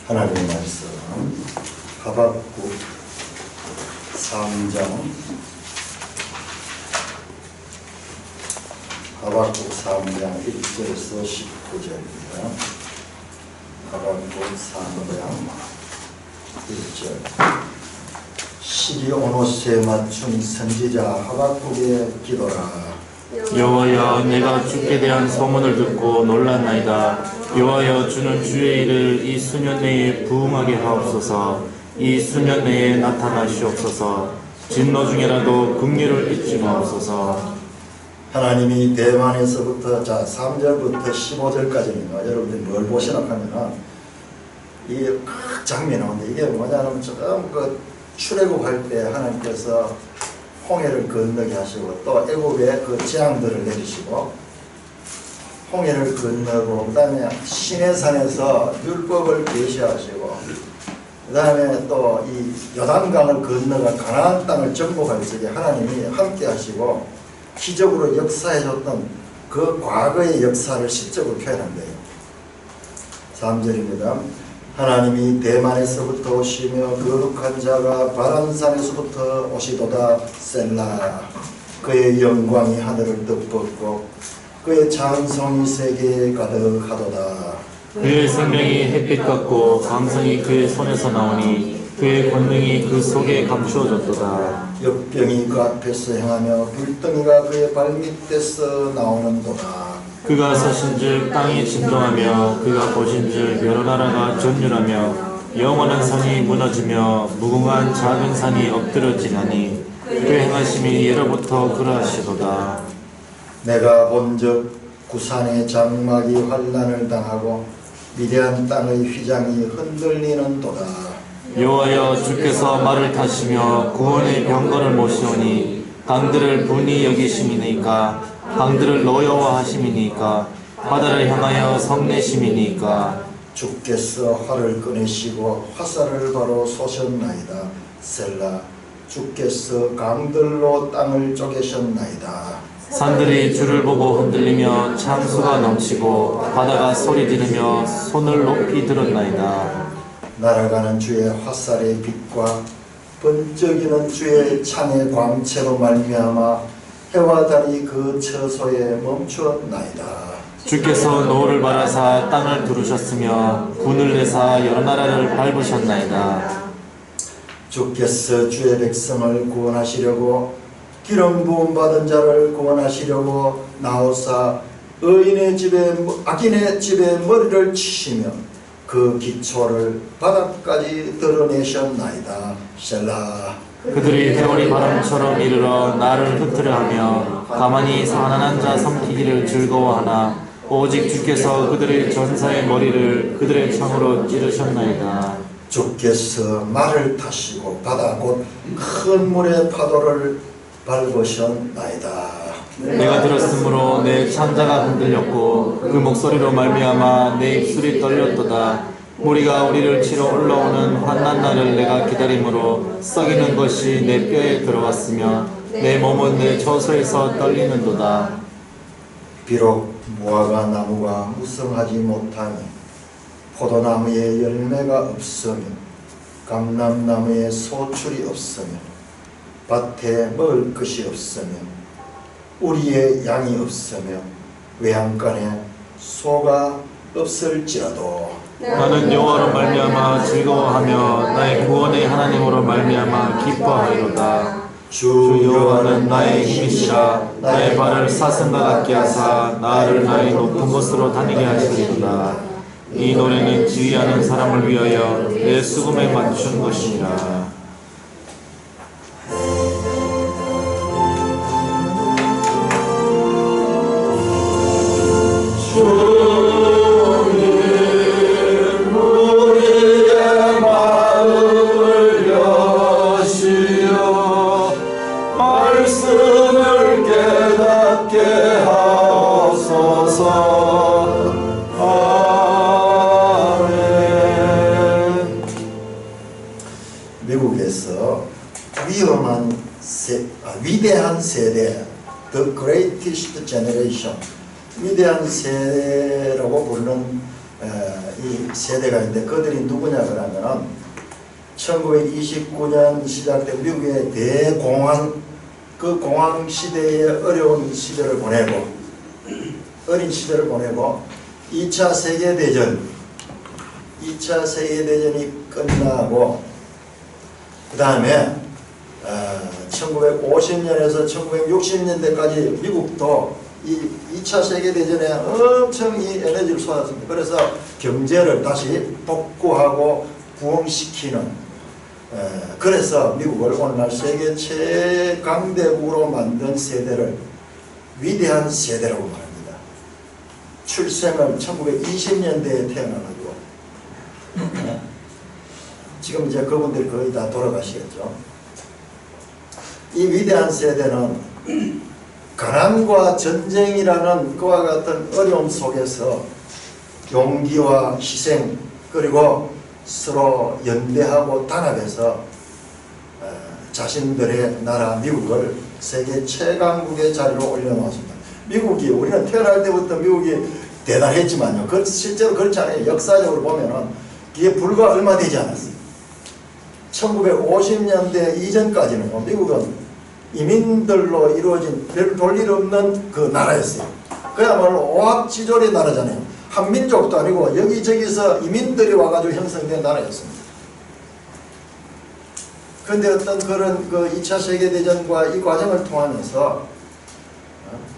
하나님의 말씀 하박국 3장 하박국 3장 1절에서 19절입니다. 하박국 3장 1절 시기 오노스에 맞춘 선지자 하박국의 기도라. 여호와여, 내가 주께 대한 소문을 듣고 놀랐나이다. 여호와여, 주는 주의 일을 이 수년 내에 부응하게 하옵소서. 이 수년 내에 나타나시옵소서. 진노 중에라도 긍휼을 잊지 마옵소서. 하나님이 대만에서부터 3절부터 15절까지입니다. 여러분들이 뭘 보시나 하면은 이게 각 장면이 나오는데 이게 뭐냐면 처음 출애굽할 때 하나님께서 홍해를 건너게 하시고 또 애굽의 재앙들을 내리시고 홍해를 건너고 그 다음에 시내산에서 율법을 계시하시고 그 다음에 또 이 요단강을 건너가 가나안 땅을 정복할 적에 하나님이 함께 하시고 기적으로 역사해줬던 그 과거의 역사를 시적으로 표현한대요. 3절입니다. 하나님이 대만에서부터 오시며 거룩한 자가 바람산에서부터 오시도다. 셀라. 그의 영광이 하늘을 덮었고 그의 찬송이 세계에 가득하도다. 그의 생명이 햇빛 같고 감성이 그의 손에서 나오니 그의 권능이 그 속에 감추어졌도다. 역병이 그 앞에서 행하며 불덩이가 그의 발밑에서 나오는도다. 그가 서신즉 땅이 진동하며 그가 보신즉 여러 나라가 전율하며 영원한 산이 무너지며 무궁한 작은 산이 엎드러지나니 그 행하심이 예로부터 그러하시도다. 내가 본즉 구산의 장막이 환난을 당하고 미디안 땅의 휘장이 흔들리는도다. 여호와여, 주께서 말을 타시며 구원의 병거를 모시오니 강들을 분이 여기심이니까 강들을 노여워하심이니까 바다를 향하여 성내심이니까 주께서 활을 꺼내시고 화살을 바로 쏘셨나이다. 셀라. 주께서 강들로 땅을 쪼개셨나이다. 산들이 주를 보고 흔들리며 창수가 넘치고 바다가 소리 지르며 손을 높이 들었나이다. 날아가는 주의 화살의 빛과 번쩍이는 주의 창의 광채로 말미암아 해와 달이 그 처소에 멈추었나이다. 주께서 노를 바라사 땅을 두르셨으며 군을 내사 여러 나라를 밟으셨나이다. 주께서 주의 백성을 구원하시려고 기름 부음 받은 자를 구원하시려고 나오사 악인의 집에 머리를 치시며 그 기초를 바닥까지 드러내셨나이다. 셀라. 그들이 회오리 바람처럼 이르러 나를 흩트려하며 가만히 사나난 자 삼키기를 즐거워하나 오직 주께서 그들의 전사의 머리를 그들의 창으로 찌르셨나이다. 주께서 말을 타시고 바다 곧 큰 물의 파도를 밟으셨나이다. 내가 들었으므로 내 창자가 흔들렸고 그 목소리로 말미암아 내 입술이 떨렸도다. 무리가 우리를 치러 올라오는 환난 날을 내가 기다림으로 썩이는 것이 내 뼈에 들어갔으며 내 몸은 내 처소에서 떨리는도다. 비록 무화과 나무가 무성하지 못하니 포도나무에 열매가 없으며 감람나무에 소출이 없으며 밭에 먹을 것이 없으며 우리의 양이 없으며 외양간에 소가 없을지라도 나는 여호와로 말미암아 즐거워하며 나의 구원의 하나님으로 말미암아 기뻐하리로다. 주 여호와는 나의 힘이시라. 나의 발을 사슴과 같게 하사 나를 나의 높은 곳으로 다니게 하시리로다. 이 노래는 지휘하는 사람을 위하여 내 수금에 맞춘 것이니라. 미국에서 위대한 세대, The Greatest Generation, 위대한 세대라고 부르는 이 세대가 있는데 그들이 누구냐 그러면은 1929년 시작된 미국의 대공황, 그 공황 시대의 어려운 시절을 보내고 어린 시절을 보내고 2차 세계대전이 끝나고 그 다음에 1950년에서 1960년대까지 미국도 이 2차 세계대전에 엄청 이 에너지를 쏟았습니다. 그래서 경제를 다시 복구하고 부흥시키는 그래서 미국을 오늘날 세계 최강대국으로 만든 세대를 위대한 세대라고 말합니다. 출생을 1920년대에 태어나가지고 지금 이제 그분들이 거의 다 돌아가시겠죠. 이 위대한 세대는 가난과 전쟁이라는 그와 같은 어려움 속에서 용기와 희생 그리고 서로 연대하고 단합해서 자신들의 나라 미국을 세계 최강국의 자리로 올려놓았습니다. 미국이 우리는 태어날 때부터 미국이 대단했지만요. 실제로 그렇지 않아요. 역사적으로 보면은 이게 불과 얼마 되지 않았어요. 1950년대 이전까지는 미국은 이민들로 이루어진 별 볼일 없는 그 나라였어요. 그야말로 오합지졸의 나라잖아요. 한 민족도 아니고 여기저기서 이민들이 와가지고 형성된 나라였습니다. 그런데 어떤 그런 그 2차 세계대전과 이 과정을 통하면서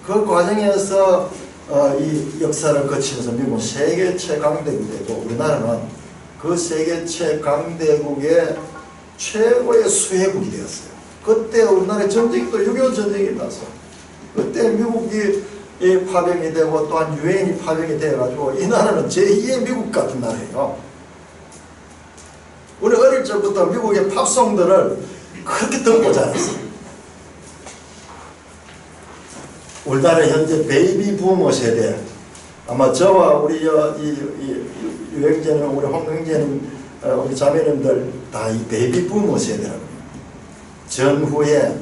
그 과정에서 이 역사를 거치면서 미국은 세계 최강대국이 되고 우리나라는 그 세계 최강대국의 최고의 수혜국이 되었어요. 그때 우리나라의 전쟁이 또 6.25 전쟁이 났어. 그때 미국이 파병이 되고 또한 유엔이 파병이 되어가지고 이 나라는 제2의 미국 같은 나라예요. 우리 어릴 적부터 미국의 팝송들을 그렇게 듣고 자랐어요. 우리나라 현재 베이비 부모 세대, 아마 저와 우리 유행제는 우리 홍영제는 우리 자매님들 다 이 베이비 부모 세대라고. 전후에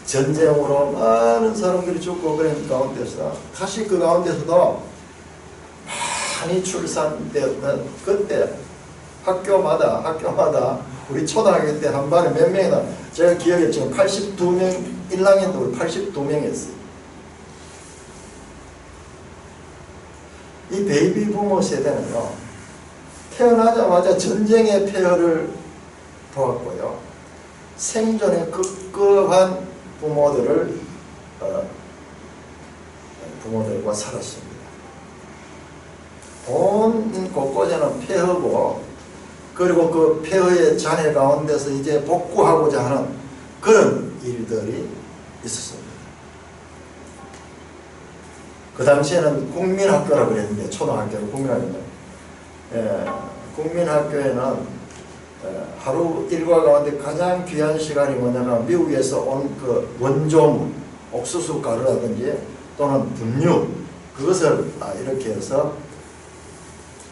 전쟁으로 많은 사람들이 죽고 그런 가운데서 다시 그 가운데서도 많이 출산되었던 그때 학교마다 우리 초등학교 때 한 반에 몇 명이나 제가 기억에 지금 82명 1학년 때 우리 82명이었어요. 이 베이비 부모 세대는요 태어나자마자 전쟁의 폐허를 보았고요 생존에 급급한 부모들과 살았습니다. 온 곳곳에는 폐허고 그리고 그 폐허의 잔해 가운데서 이제 복구하고자 하는 그런 일들이 있었습니다. 그 당시에는 국민학교라고 그랬는데 초등학교는 국민학교에는 하루 일과 가운데 가장 귀한 시간이 뭐냐면 미국에서 온 그 원조물, 옥수수 가루라든지 또는 분유 그것을 이렇게 해서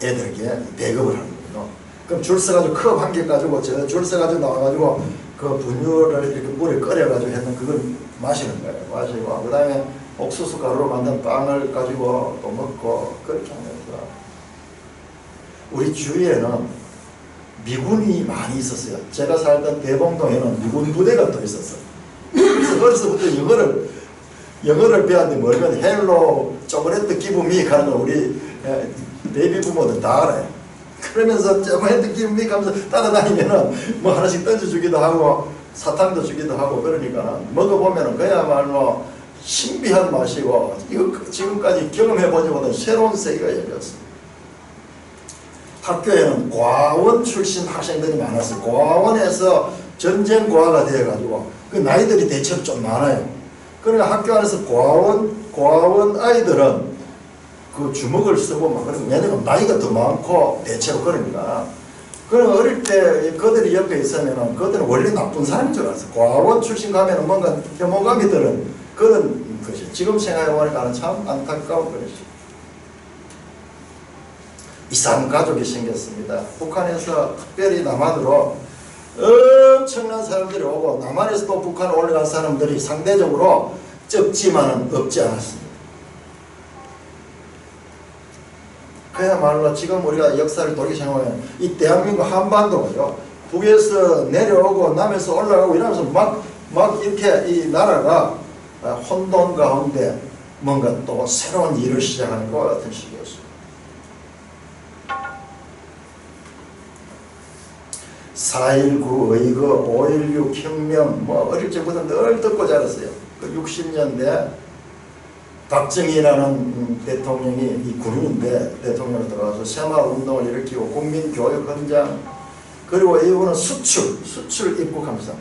애들에게 배급을 하는 거예요. 그럼 줄 서가지고 컵 한 개 가지고 줄 서가지고 나와가지고 그 분유를 이렇게 물에 끓여가지고 했는 그걸 마시는 거예요. 마시고 그 다음에 옥수수 가루로 만든 빵을 가지고 또 먹고 그렇게 하면서 우리 주위에는 미군이 많이 있었어요. 제가 살던 대봉동에는 미군 부대가 또 있었어요. 그래서 어려서부터 영어를 배웠는데 뭐냐면 헬로 초콜릿 기분미 하는 걸 우리 베이비 부모들 다 알아요. 그러면서 초콜릿 기분미 하면서 따라다니면은 뭐 하나씩 던져주기도 하고 사탕도 주기도 하고 그러니까 먹어보면은 그야말로 신비한 맛이고 이거 지금까지 경험해보지 못한 새로운 세계가 열렸습니다. 학교에는 고아원 출신 학생들이 많았어요. 고아원에서 전쟁고아가 되어가지고 그 나이들이 대체로 좀 많아요. 그러니까 학교 안에서 고아원 아이들은 그 주먹을 쓰고 막 그런 얘네가 나이가 더 많고 대체로 그러니까 그럼 어릴 때 그들이 옆에 있으면은 그들은 원래 나쁜 사람인 줄 알았어요. 고아원 출신 가면은 뭔가 혐오감이 드는 그런 것이 지금 생각해보니까 참 안타까운 것이죠. 이상 가족이 생겼습니다. 북한에서 특별히 남한으로 엄청난 사람들이 오고 남한에서 또 북한 올라간 사람들이 상대적으로 적지만은 없지 않았습니다. 그야말로 지금 우리가 역사를 돌이켜 생각하면 이 대한민국 한반도가요, 북에서 내려오고 남에서 올라가고 이러면서 막 이렇게 이 나라가 혼돈 가운데 뭔가 또 새로운 일을 시작하는 것 같은 시기였어요. 4.19 의거, 5.16 혁명, 뭐 어릴 적부터 늘 듣고 자랐어요. 그 60년대 박정희라는 대통령이 이 군인인데 대통령으로 들어가서 새마을운동을 일으키고 국민교육헌장, 그리고 이거는 수출 입국하면서.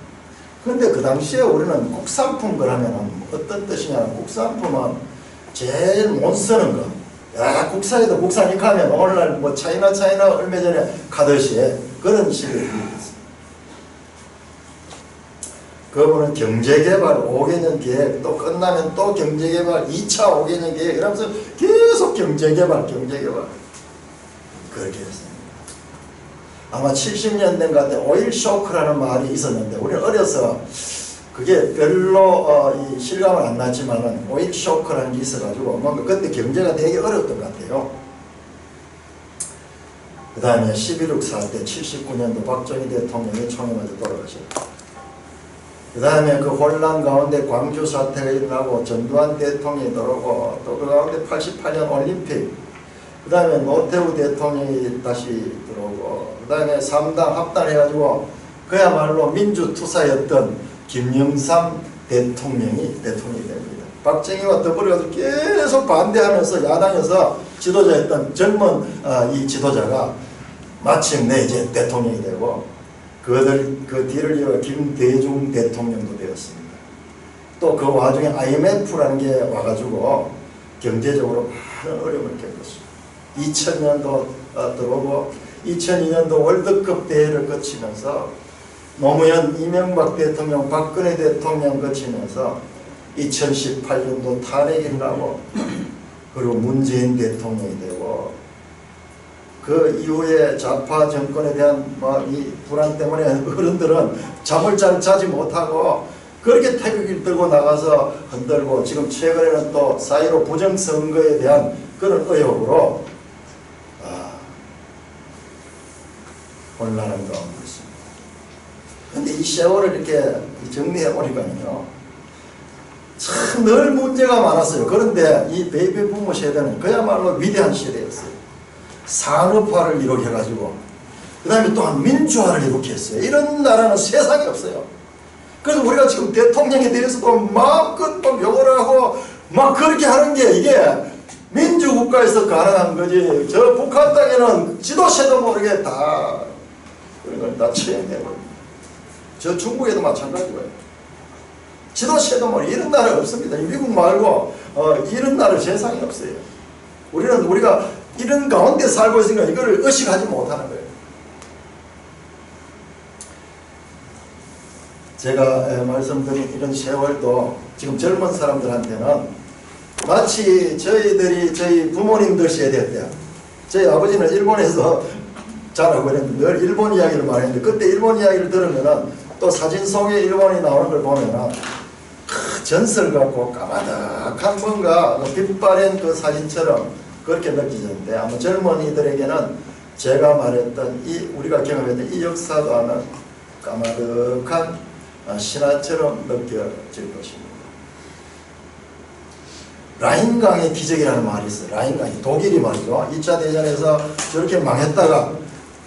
근데 그 당시에 우리는 국산품 그러면은 어떤 뜻이냐, 국산품은 제일 못 쓰는 거. 야, 국산에도 국산 입하면 오늘날 뭐 차이나 얼마 전에 가듯이 그런 식으로 있습니다. 그거는 경제개발 5개년 계획, 또 끝나면 또 경제개발 2차 5개년 계획 이러면서 계속 경제개발 그렇게 했습니다. 아마 70년대 같은 오일 쇼크라는 말이 있었는데 우리는 어려서 그게 별로 이 실감을 안 났지만은 오일 쇼크라는 게 있어가지고 뭔가 그때 경제가 되게 어려웠던 것 같아요. 그 다음에 11.6 사태 79년도 박정희 대통령이 총에 맞아 돌아가셨고, 그 다음에 그 혼란 가운데 광주 사태가 일어나고 전두환 대통령이 들어오고, 또 그 가운데 88년 올림픽, 그 다음에 노태우 대통령이 다시 들어오고, 그 다음에 3당 합당해가지고 그야말로 민주투사였던 김영삼 대통령이 됩니다. 박정희와 더불어서 계속 반대하면서 야당에서 지도자였던 젊은 이 지도자가 마침내 이제 대통령이 되고, 그 뒤를 이어 김대중 대통령도 되었습니다. 또 그 와중에 IMF라는 게 와가지고 경제적으로 많은 어려움을 겪었습니다. 2000년도 들어오고 2002년도 월드컵 대회를 거치면서 노무현, 이명박 대통령, 박근혜 대통령 거치면서 2018년도 탄핵이 나고, 그리고 문재인 대통령이 되고, 그 이후에 좌파 정권에 대한 이 불안 때문에 어른들은 잠을 잘 자지 못하고 그렇게 태극기를 들고 나가서 흔들고, 지금 최근에는 또 4.15 부정선거에 대한 그런 의혹으로 혼란한 가운데 있습니다. 그런데 이 세월을 이렇게 정리해 보니까요, 참 늘 문제가 많았어요. 그런데 이 베이비 부모 세대는 그야말로 위대한 세대였어요. 산업화를 일으켜가지고, 그 다음에 또한 민주화를 일으켰어요. 이런 나라는 세상에 없어요. 그래서 우리가 지금 대통령에 대해서도 마음껏 욕을 하고 막 그렇게 하는 게 이게 민주국가에서 가능한 거지. 저 북한 땅에는 지도세도 모르게 다 그런 걸 다 처형해버립니다. 저 중국에도 마찬가지고요. 지도세도 모르게 이런 나라 없습니다. 미국 말고 이런 나라 세상에 없어요. 우리가 이런 가운데 살고 있으니까 이거를 의식하지 못하는 거예요. 제가 말씀드린 이런 세월도 지금 젊은 사람들한테는 마치 저희 부모님들 세대 때, 저희 아버지는 일본에서 자라고 했는데 늘 일본 이야기를 많이 했는데, 그때 일본 이야기를 들으면은 또 사진 속에 일본이 나오는 걸 보면은 전설 같고 까마득한 뭔가 빛바랜 그 사진처럼 그렇게 느껴졌는데, 아마 젊은이들에게는 제가 말했던 우리가 경험했던 이 역사관은 까마득한 신화처럼 느껴질 것입니다. 라인강의 기적이라는 말이 있어요. 라인강이 독일이 말이죠. 2차 대전에서 저렇게 망했다가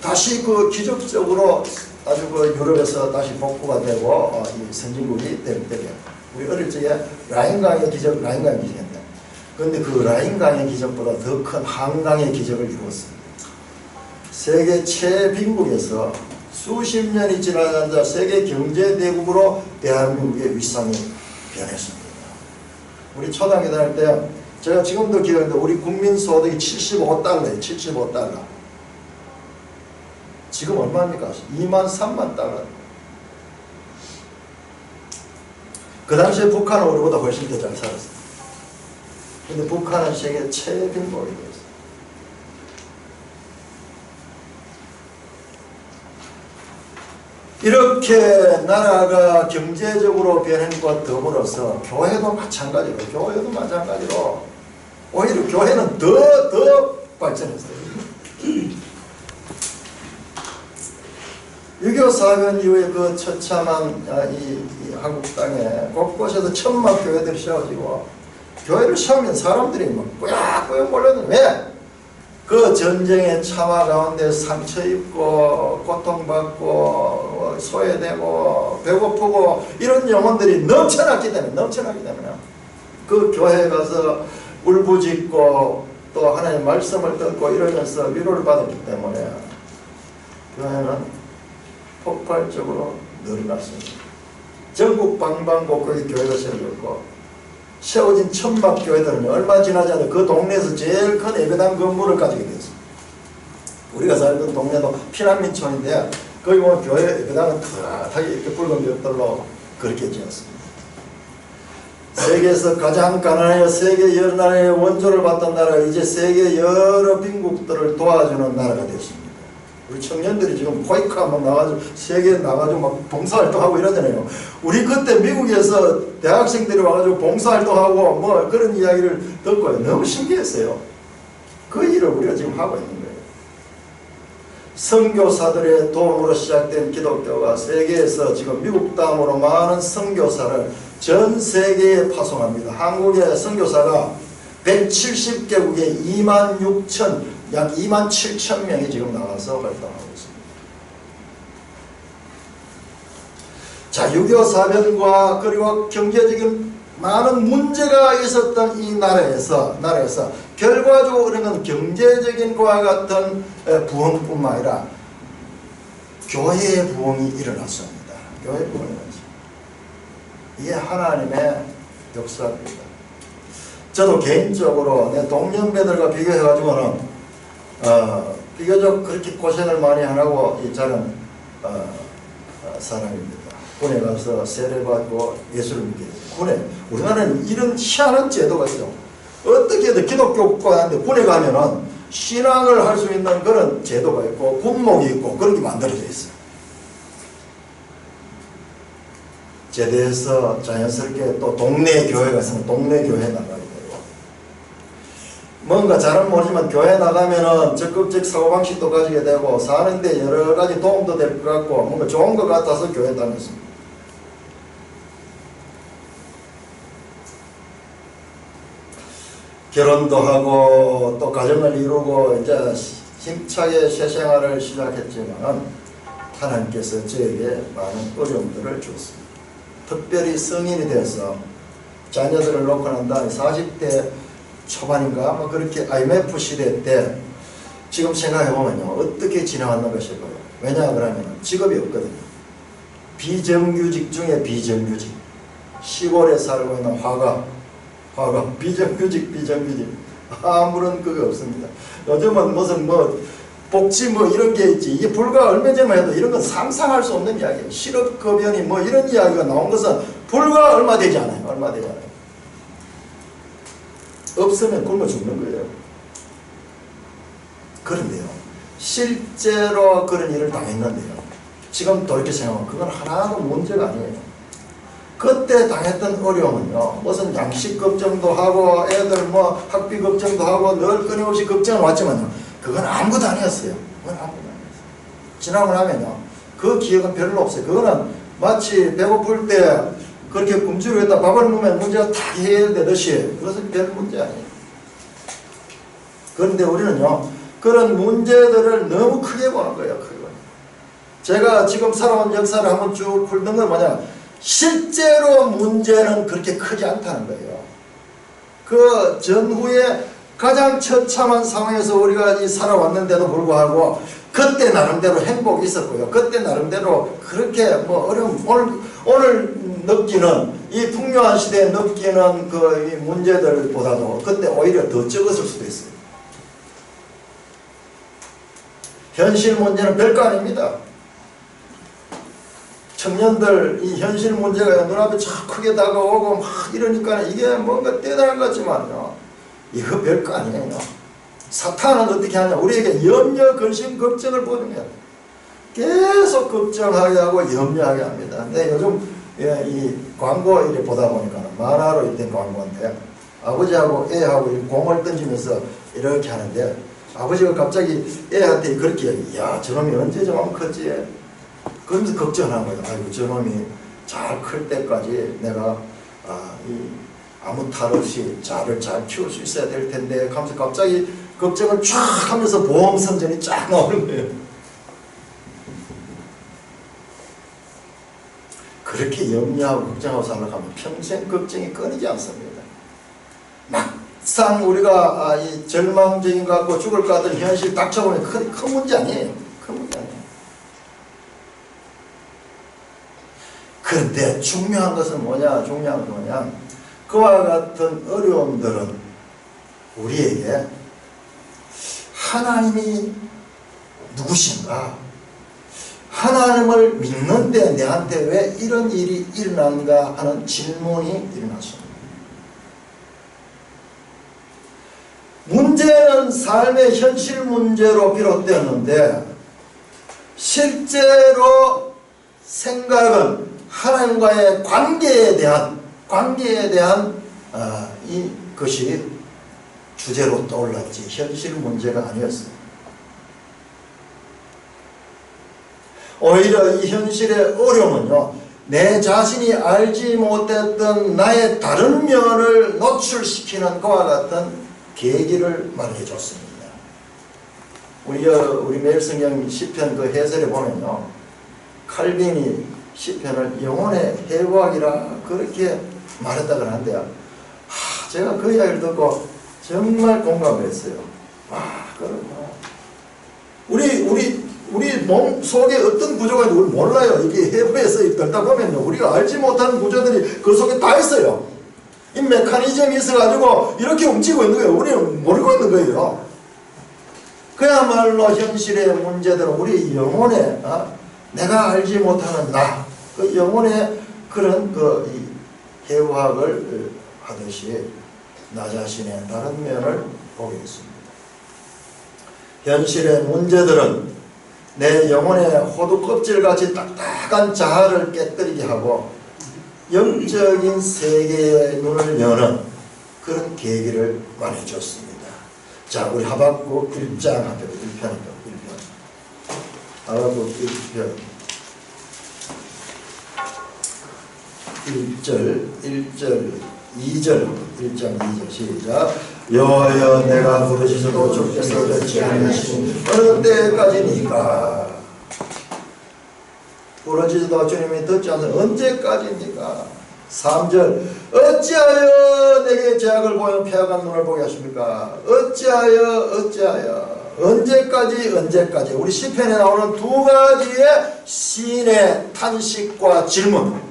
다시 그 기적적으로 아주 그 유럽에서 다시 복구가 되고 이 선진국이 될 때에 우리 어릴 적에 라인강의 기적인데, 그런데 그 라인강의 기적보다 더 큰 한강의 기적을 이루었습니다. 세계 최빈국에서 수십 년이 지나자 세계 경제대국으로 대한민국의 위상이 변했습니다. 우리 초등학교 다닐 때 제가 지금도 기억하는데 우리 국민소득이 75달러예요. 75달러. 지금 얼마입니까? 2만 3만 달러. 그 당시에 북한은 우리보다 훨씬 더 잘 살았어요. 근데 북한은 세계 최빈국이 되었어요. 이렇게 나라가 경제적으로 변한 것 더불어서 교회도 마찬가지로 오히려 교회는 더 발전했어요. 6.25 사변 이후에 그 처참한 이 한국 땅에 곳곳에서 천막 교회들이 세워지고, 교회를 세우면 사람들이 막 꾸역꾸역 몰려드는, 왜? 그 전쟁의 참화 가운데 상처 입고 고통받고 소외되고 배고프고 이런 영혼들이 넘쳐났기 때문에 그 교회에 가서 울부짖고 또 하나님의 말씀을 듣고 이러면서 위로를 받았기 때문에 교회는 폭발적으로 늘어났습니다. 전국 방방곡곡에 교회가 세워졌고, 세워진 천막 교회들은 얼마 지나지 않아 그 동네에서 제일 큰 예배당 건물을 가지게 되었습니다. 우리가 살던 동네도 피난민촌인데 거기 보면 교회 예배당은 크게 이렇게 붉은 벽돌로 그렇게 지었습니다. 세계에서 가장 가난하여 세계 여러 나라의 원조를 받던 나라가 이제 세계 여러 빈국들을 도와주는 나라가 됐습니다. 우리 청년들이 지금 포이카 한번 나가지고 세계에 나가지고 막 봉사활동하고 이러잖아요. 우리 그때 미국에서 대학생들이 와가지고 봉사활동하고 뭐 그런 이야기를 듣고 너무 신기했어요. 그 일을 우리가 지금 하고 있는 거예요. 선교사들의 도움으로 시작된 기독교가 세계에서 지금 미국 다음으로 많은 선교사를 전 세계에 파송합니다. 한국의 선교사가 170개국에 26,000 약 27,000명이 지금 나와서 활동하고 있습니다. 자, 6.25 사변과 그리고 경제적인 많은 문제가 있었던 이 나라에서 결과적으로 우리는 경제적인 것과 같은 부흥뿐만 아니라 교회의 부흥이 일어났습니다. 교회의 부흥이 일어났습니다. 이게 하나님의 역사입니다. 저도 개인적으로 내 동년배들과 비교해가지고는 비교적 그렇게 고생을 많이 안 하고 저는 사람입니다. 군에 가서 세례받고 예수를 믿게 됐어요. 군에 우리나라는 이런 희한한 제도가 있어요. 어떻게든 기독교국가인데 군에 가면은 신앙을 할 수 있는 그런 제도가 있고 군목이 있고 그런 게 만들어져 있어요. 제대해서 자연스럽게 또 동네 교회가 있으면 동네 교회 나가게 되고, 뭔가 잘은 모르지만 교회 나가면은 적극적 사고방식도 가지게 되고 사는데 여러 가지 도움도 될 것 같고 뭔가 좋은 것 같아서 교회 다녔습니다. 결혼도 하고 또 가정을 이루고 이제 힘차게 새 생활을 시작했지만 하나님께서 저에게 많은 어려움들을 주었습니다. 특별히 성인이 돼서 자녀들을 놓고 난 다음에 40대 초반인가 아마 그렇게 IMF 시대 때 지금 생각해보면요 어떻게 지나왔는가 싶어요. 왜냐 그러면 직업이 없거든요. 비정규직 중에 비정규직, 시골에 살고 있는 화가 비정규직 아무런 그게 없습니다. 요즘은 무슨 복지 이런 게 있지. 이게 불과 얼마 전만 해도 이런 건 상상할 수 없는 이야기예요. 실업급여니 이런 이야기가 나온 것은 불과 얼마 되지 않아요. 없으면 굶어 죽는 거예요. 그런데요, 실제로 그런 일을 당했는데요, 지금 돌이켜 생각하면 그건 하나도 문제가 아니에요. 그때 당했던 어려움은요, 무슨 양식 걱정도 하고 애들 학비 걱정도 하고 늘 끊임없이 걱정을 왔지만요, 그건 아무것도 아니었어요. 지나고 나면요, 그 기억은 별로 없어요. 그거는 마치 배고플 때 그렇게 굶주려 있다 밥을 먹으면 문제가 다 해결되듯이 그것은 별 문제 아니에요. 그런데 우리는요, 그런 문제들을 너무 크게 보는 거예요. 크게 보는. 제가 지금 살아온 역사를 한번 쭉 훑는 건 뭐냐, 실제로 문제는 그렇게 크지 않다는 거예요. 그 전후에 가장 처참한 상황에서 우리가 살아왔는데도 불구하고 그때 나름대로 행복이 있었고요. 그때 나름대로 그렇게 어려움, 오늘 느끼는 이 풍요한 시대에 느끼는 이 문제들보다도 그때 오히려 더 적었을 수도 있어요. 현실 문제는 별거 아닙니다. 청년들 이 현실 문제가 눈앞에 참 크게 다가오고 막 이러니까 이게 뭔가 대단한 것 같지만요, 이거 별거 아니에요. 사탄은 어떻게 하냐, 우리에게 염려, 근심, 걱정을 보여줍니다. 계속 걱정하게 하고 염려하게 합니다. 근데 요즘 이 광고 이렇게 보다 보니까 만화로 있던 광고인데 아버지하고 애하고 공을 던지면서 이렇게 하는데 아버지가 갑자기 애한테 그렇게, 야 저놈이 언제 저만 컸지? 그러면서 걱정하는 거예요. 아이고 저놈이 잘 클 때까지 내가 아무 탈 없이 자를 잘 키울 수 있어야 될 텐데 하면서 갑자기 걱정을 쫙 하면서 보험 선전이 쫙 나오는 거예요. 그렇게 염려하고 걱정하고 살아가면 평생 걱정이 끊이지 않습니다. 막상 우리가 이 절망적인 것 같고 죽을 것 같은 현실 닥쳐보면 큰 문제 아니에요. 큰 문제 아니에요. 그런데 중요한 것은 뭐냐? 중요한 건 뭐냐? 그와 같은 어려움들은 우리에게 하나님이 누구신가? 하나님을 믿는데 내한테 왜 이런 일이 일어난가 하는 질문이 일어났습니다. 문제는 삶의 현실 문제로 비롯되었는데 실제로 생각은 하나님과의 관계에 대한 이것이 주제로 떠올랐지 현실 문제가 아니었습니다. 오히려 이 현실의 어려움은요, 내 자신이 알지 못했던 나의 다른 면을 노출시키는 그와 같은 계기를 마련해 줬습니다. 우리 매일 성경 시편 그 해설에 보면요, 칼빈이 시편을 영혼의 해부학이라 그렇게 말했다 그러는데요, 제가 그 이야기를 듣고 정말 공감을 했어요. 그렇구나. 우리 몸 속에 어떤 구조가 있는지 우리 몰라요. 이게 해부에서 읽다 보면요, 우리가 알지 못하는 구조들이 그 속에 다 있어요. 이 메커니즘이 있어가지고 이렇게 움직이고 있는 거예요. 우리는 모르고 있는 거예요. 그야말로 현실의 문제들은 우리 영혼에 내가 알지 못하는 그 영혼의 그런 이 해부학을 하듯이 나 자신의 다른 면을 보게 있습니다. 현실의 문제들은 내 영혼의 호두 껍질같이 딱딱한 자아를 깨뜨리게 하고 영적인 세계의 눈을 여는 그런 계기를 말해줬습니다. 자, 우리 하박국 1장 앞에 1편입니다. 1편. 하박국 1편. 1절, 2절, 1장 2절 시작. 여호와여 내가 부르짖어도 주께서 듣지 않으시니 어느 때까지니까? 부르짖어도 주님이 듣지 않으시니 언제까지입니까? 3절 어찌하여 내게 죄악을 보여 패악한 눈을 보게 하십니까? 어찌하여 언제까지? 우리 시편에 나오는 두 가지의 시인의 탄식과 질문.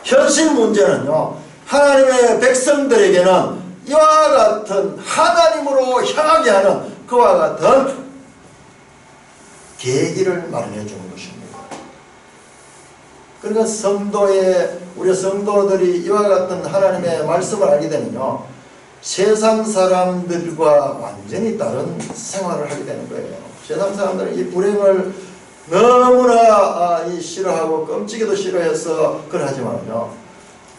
현실 문제는요, 하나님의 백성들에게는 이와 같은 하나님으로 향하게 하는 그와 같은 계기를 마련해 주는 것입니다. 그러니까 우리 성도들이 이와 같은 하나님의 말씀을 알게 되면요, 세상 사람들과 완전히 다른 생활을 하게 되는 거예요. 세상 사람들은 이 불행을 너무나 싫어하고 끔찍이도 싫어해서 그러하지만요,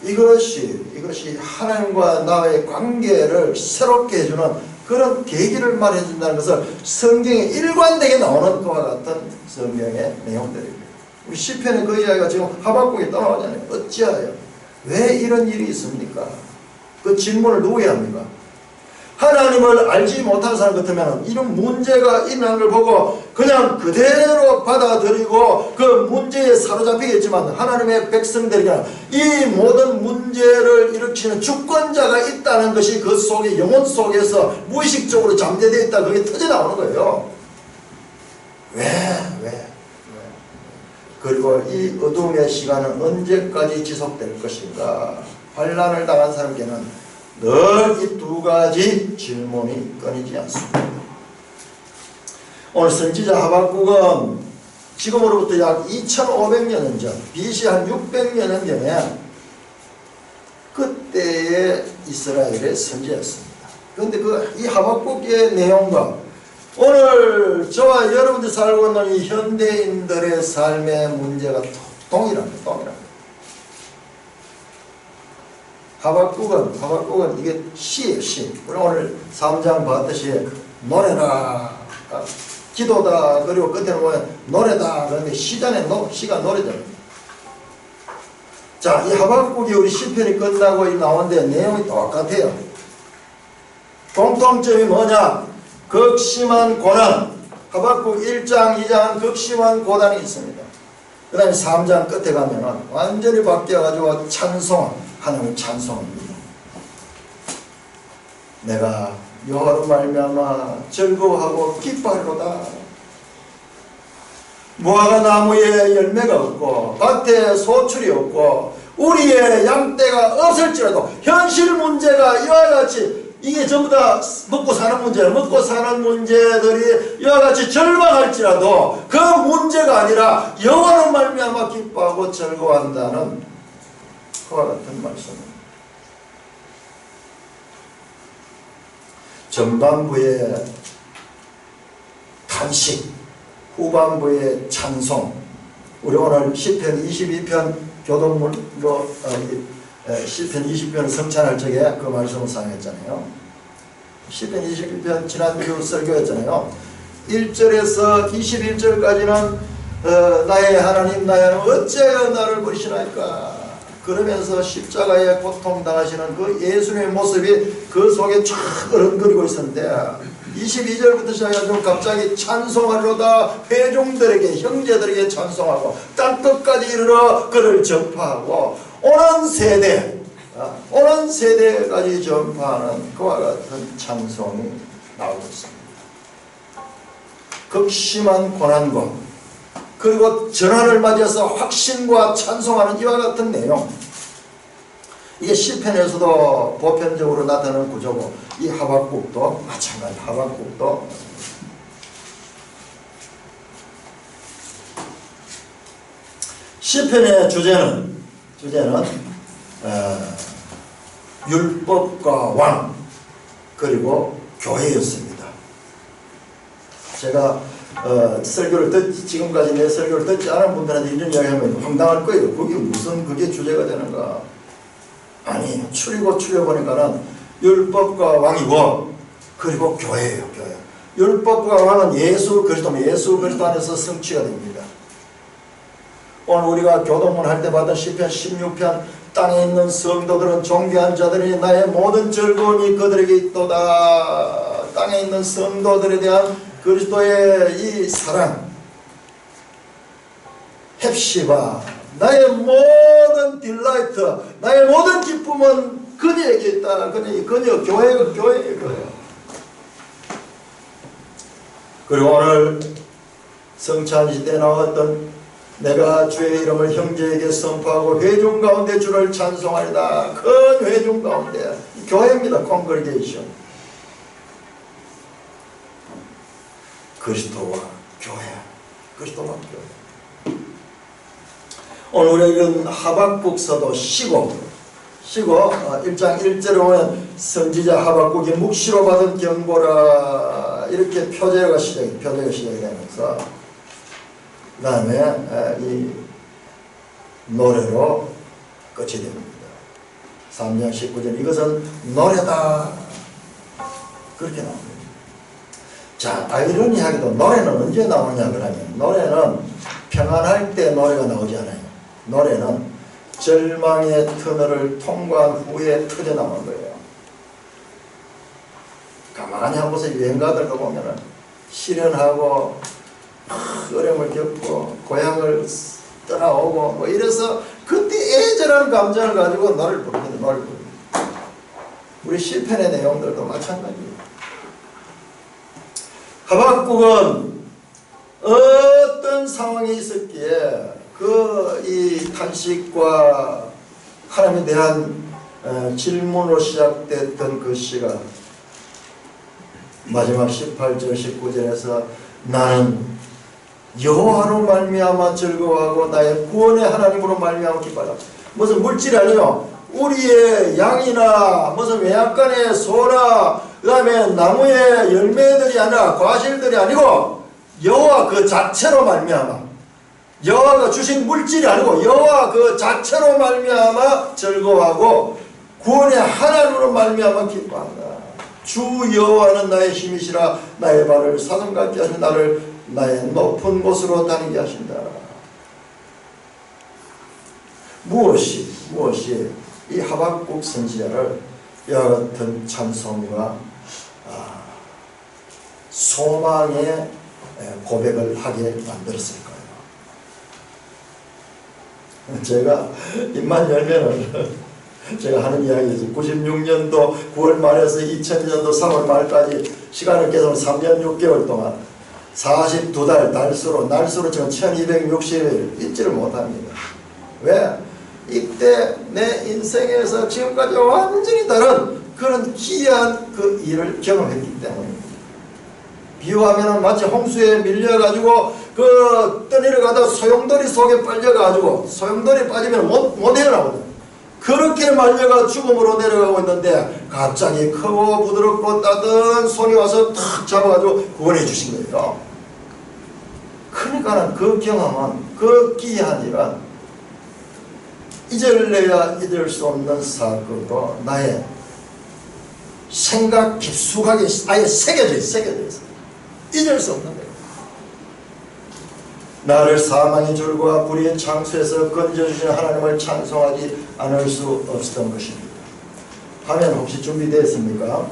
이것이 하나님과 나의 관계를 새롭게 해주는 그런 계기를 말해준다는 것을 성경에 일관되게 나오는 그와 같은 성경의 내용들입니다. 우리 시편에 그 이야기가 지금 하박국에 떠나오잖아요. 어찌하여 왜 이런 일이 있습니까? 그 질문을 누구에게 합니까? 하나님을 알지 못하는 사람 같으면 이런 문제가 있는 걸 보고 그냥 그대로 받아들이고 그 문제에 사로잡히겠지만, 하나님의 백성들에게는 이 모든 문제를 일으키는 주권자가 있다는 것이 그 속에, 영혼 속에서 무의식적으로 잠재되어 있다, 그게 터져나오는 거예요. 왜? 그리고 이 어둠의 시간은 언제까지 지속될 것인가? 환난을 당한 사람에게는 늘 이 두 가지 질문이 끊이지 않습니다. 오늘 선지자 하박국은 지금으로부터 약 2500년 전, BC 한 600년 전에 그때의 이스라엘의 선지자였습니다. 그런데 이 하박국의 내용과 오늘 저와 여러분들이 살고 있는 이 현대인들의 삶의 문제가 동일합니다. 하박국은 이게 시예요, 시. 우리 오늘 3장 봤듯이 노래라, 기도다. 그리고 끝에는 보면 노래다. 그런데 시가 노래잖아요. 자, 이 하박국이 우리 시편이 끝나고 나오는데 내용이 똑같아요. 공통점이 뭐냐? 극심한 고난. 하박국 1장, 2장 극심한 고난이 있습니다. 그 다음에 3장 끝에 가면은 완전히 바뀌어가지고 찬송, 하나님 찬송입니다. 내가 여호와로 말미암아 즐거워하고 기뻐하리로다. 무화과 나무에 열매가 없고 밭에 소출이 없고 우리의 양떼가 없을지라도 현실 문제가 이와 같이 이게 전부 다 먹고 사는 문제예요. 먹고 사는 문제들이 이와 같이 절망할지라도 그 문제가 아니라 여호와로 말미암아 기뻐하고 즐거워한다는 그와 같은 말씀입니다. 전반부의 탄식, 후반부의 찬송. 우리 오늘 시편 22편 교동문으로 시편 20편을 성찬할 적에 그 말씀을 사용했잖아요. 시편 22편 지난주 설교했잖아요. 1절에서 21절까지는 나의 하나님 나의 하나님 어찌하여 나를 버리시나이까. 그러면서 십자가에 고통당하시는 그 예수님의 모습이 그 속에 쫙 어른거리고 있었는데 22절부터 시작해서 갑자기 찬송하리로다. 회중들에게 형제들에게 찬송하고 땅끝까지 이르러 그를 전파하고 오는 세대까지 전파하는 그와 같은 찬송이 나오고 있습니다. 극심한 고난과 그리고 전환을 맞이해서 확신과 찬송하는 이와 같은 내용. 이게 시편에서도 보편적으로 나타나는 구조고 이 하박국도 마찬가지. 하박국도 시편의 주제는 율법과 왕 그리고 교회였습니다. 제가 지금까지 내 설교를 듣지 않은 분들한테 이런 이야기하면 황당할 거예요. 그게 무슨 그게 주제가 되는가. 아니, 추려보니까는 율법과 왕이고 그리고 교회예요. 교회. 율법과 왕은 예수 그리스도 안에서 성취가 됩니다. 오늘 우리가 교동문 할 때 받은 시편 16편 땅에 있는 성도들은 존귀한 자들이 나의 모든 즐거움이 그들에게 있도다. 땅에 있는 성도들에 대한 그리스도의 이 사랑, 헵시바, 나의 모든 딜라이트, 나의 모든 기쁨은 그녀에게 있다. 그녀 교회예요. 그리고 오늘 성찬시대에 나왔던 내가 주의 이름을 형제에게 선포하고 회중 가운데 주를 찬송하리다. 큰 회중 가운데 교회입니다. 콩그리게이션. 그리스도와 교회. 오늘 우리가 이런 하박국서도 쉬고 1장 1절에 보면 선지자 하박국이 묵시로 받은 경고라 이렇게 표제가 시작이 되면서 그 다음에 이 노래로 끝이 됩니다. 3장 19절 이것은 노래다 그렇게 나옵니다. 자, 아이러니하게도 노래는 언제 나오느냐 그러면 노래는 평안할 때 노래가 나오지 않아요. 노래는 절망의 터널을 통과한 후에 터져 나오는 거예요. 가만히 한 번씩 유행가들도 보면은 시련하고 어려움을 겪고 고향을 떠나오고 뭐 이래서 그때 애절한 감정을 가지고 노래를 부릅니다. 우리 시편의 내용들도 마찬가지예요. 하박국은 어떤 상황이 있었기에 이 탄식과 하나님에 대한 질문으로 시작됐던 그 시가 마지막 18절 19절에서 나는 여호와로 말미암아 즐거워하고 나의 구원의 하나님으로 말미암아 기뻐하라. 무슨 물질이 아니요. 우리의 양이나 무슨 외양간의 소나 그 다음에 나무의 열매들이 아니라 과실들이 아니고 여호와 그 자체로 말미암아 여호와가 주신 물질이 아니고 여호와 그 자체로 말미암아 즐거워하고 구원의 하나님으로 말미암아 기뻐한다. 주 여호와는 나의 힘이시라. 나의 발을 사슴 같게 하시고 나를 나의 높은 곳으로 다니게 하신다. 무엇이 이 하박국 선지자를 이와 같은 찬송과 소망의 고백을 하게 만들었을까요? 제가 입만 열면은 제가 하는 이야기죠. 96년도 9월 말에서 2000년도 3월 말까지 시간을 계속 3년 6개월 동안 42달 날수로 지금 1260일 잊지를 못합니다. 왜? 이때 내 인생에서 지금까지 완전히 다른 그런 기이한 그 일을 경험했기 때문입니다. 비유하면 마치 홍수에 밀려가지고 그 떠내려가다 소용돌이 속에 빠져가지고 소용돌이 빠지면 못 헤어나오거든. 그렇게 말려가 죽음으로 내려가고 있는데 갑자기 크고 부드럽고 따뜻한 손이 와서 탁 잡아가지고 구원해 주신 거예요. 그러니까 그 경험은 그 기이한 일은 잊을래야 잊을 수 없는 사건으로 나의 생각 깊숙하게 아예 새겨져 있어. 잊을 수 없는 거예요. 나를 사망의 줄과 불의의 창수에서 건져주신 하나님을 찬송하지 않을 수 없었던 것입니다. 화면 혹시 준비되었습니까?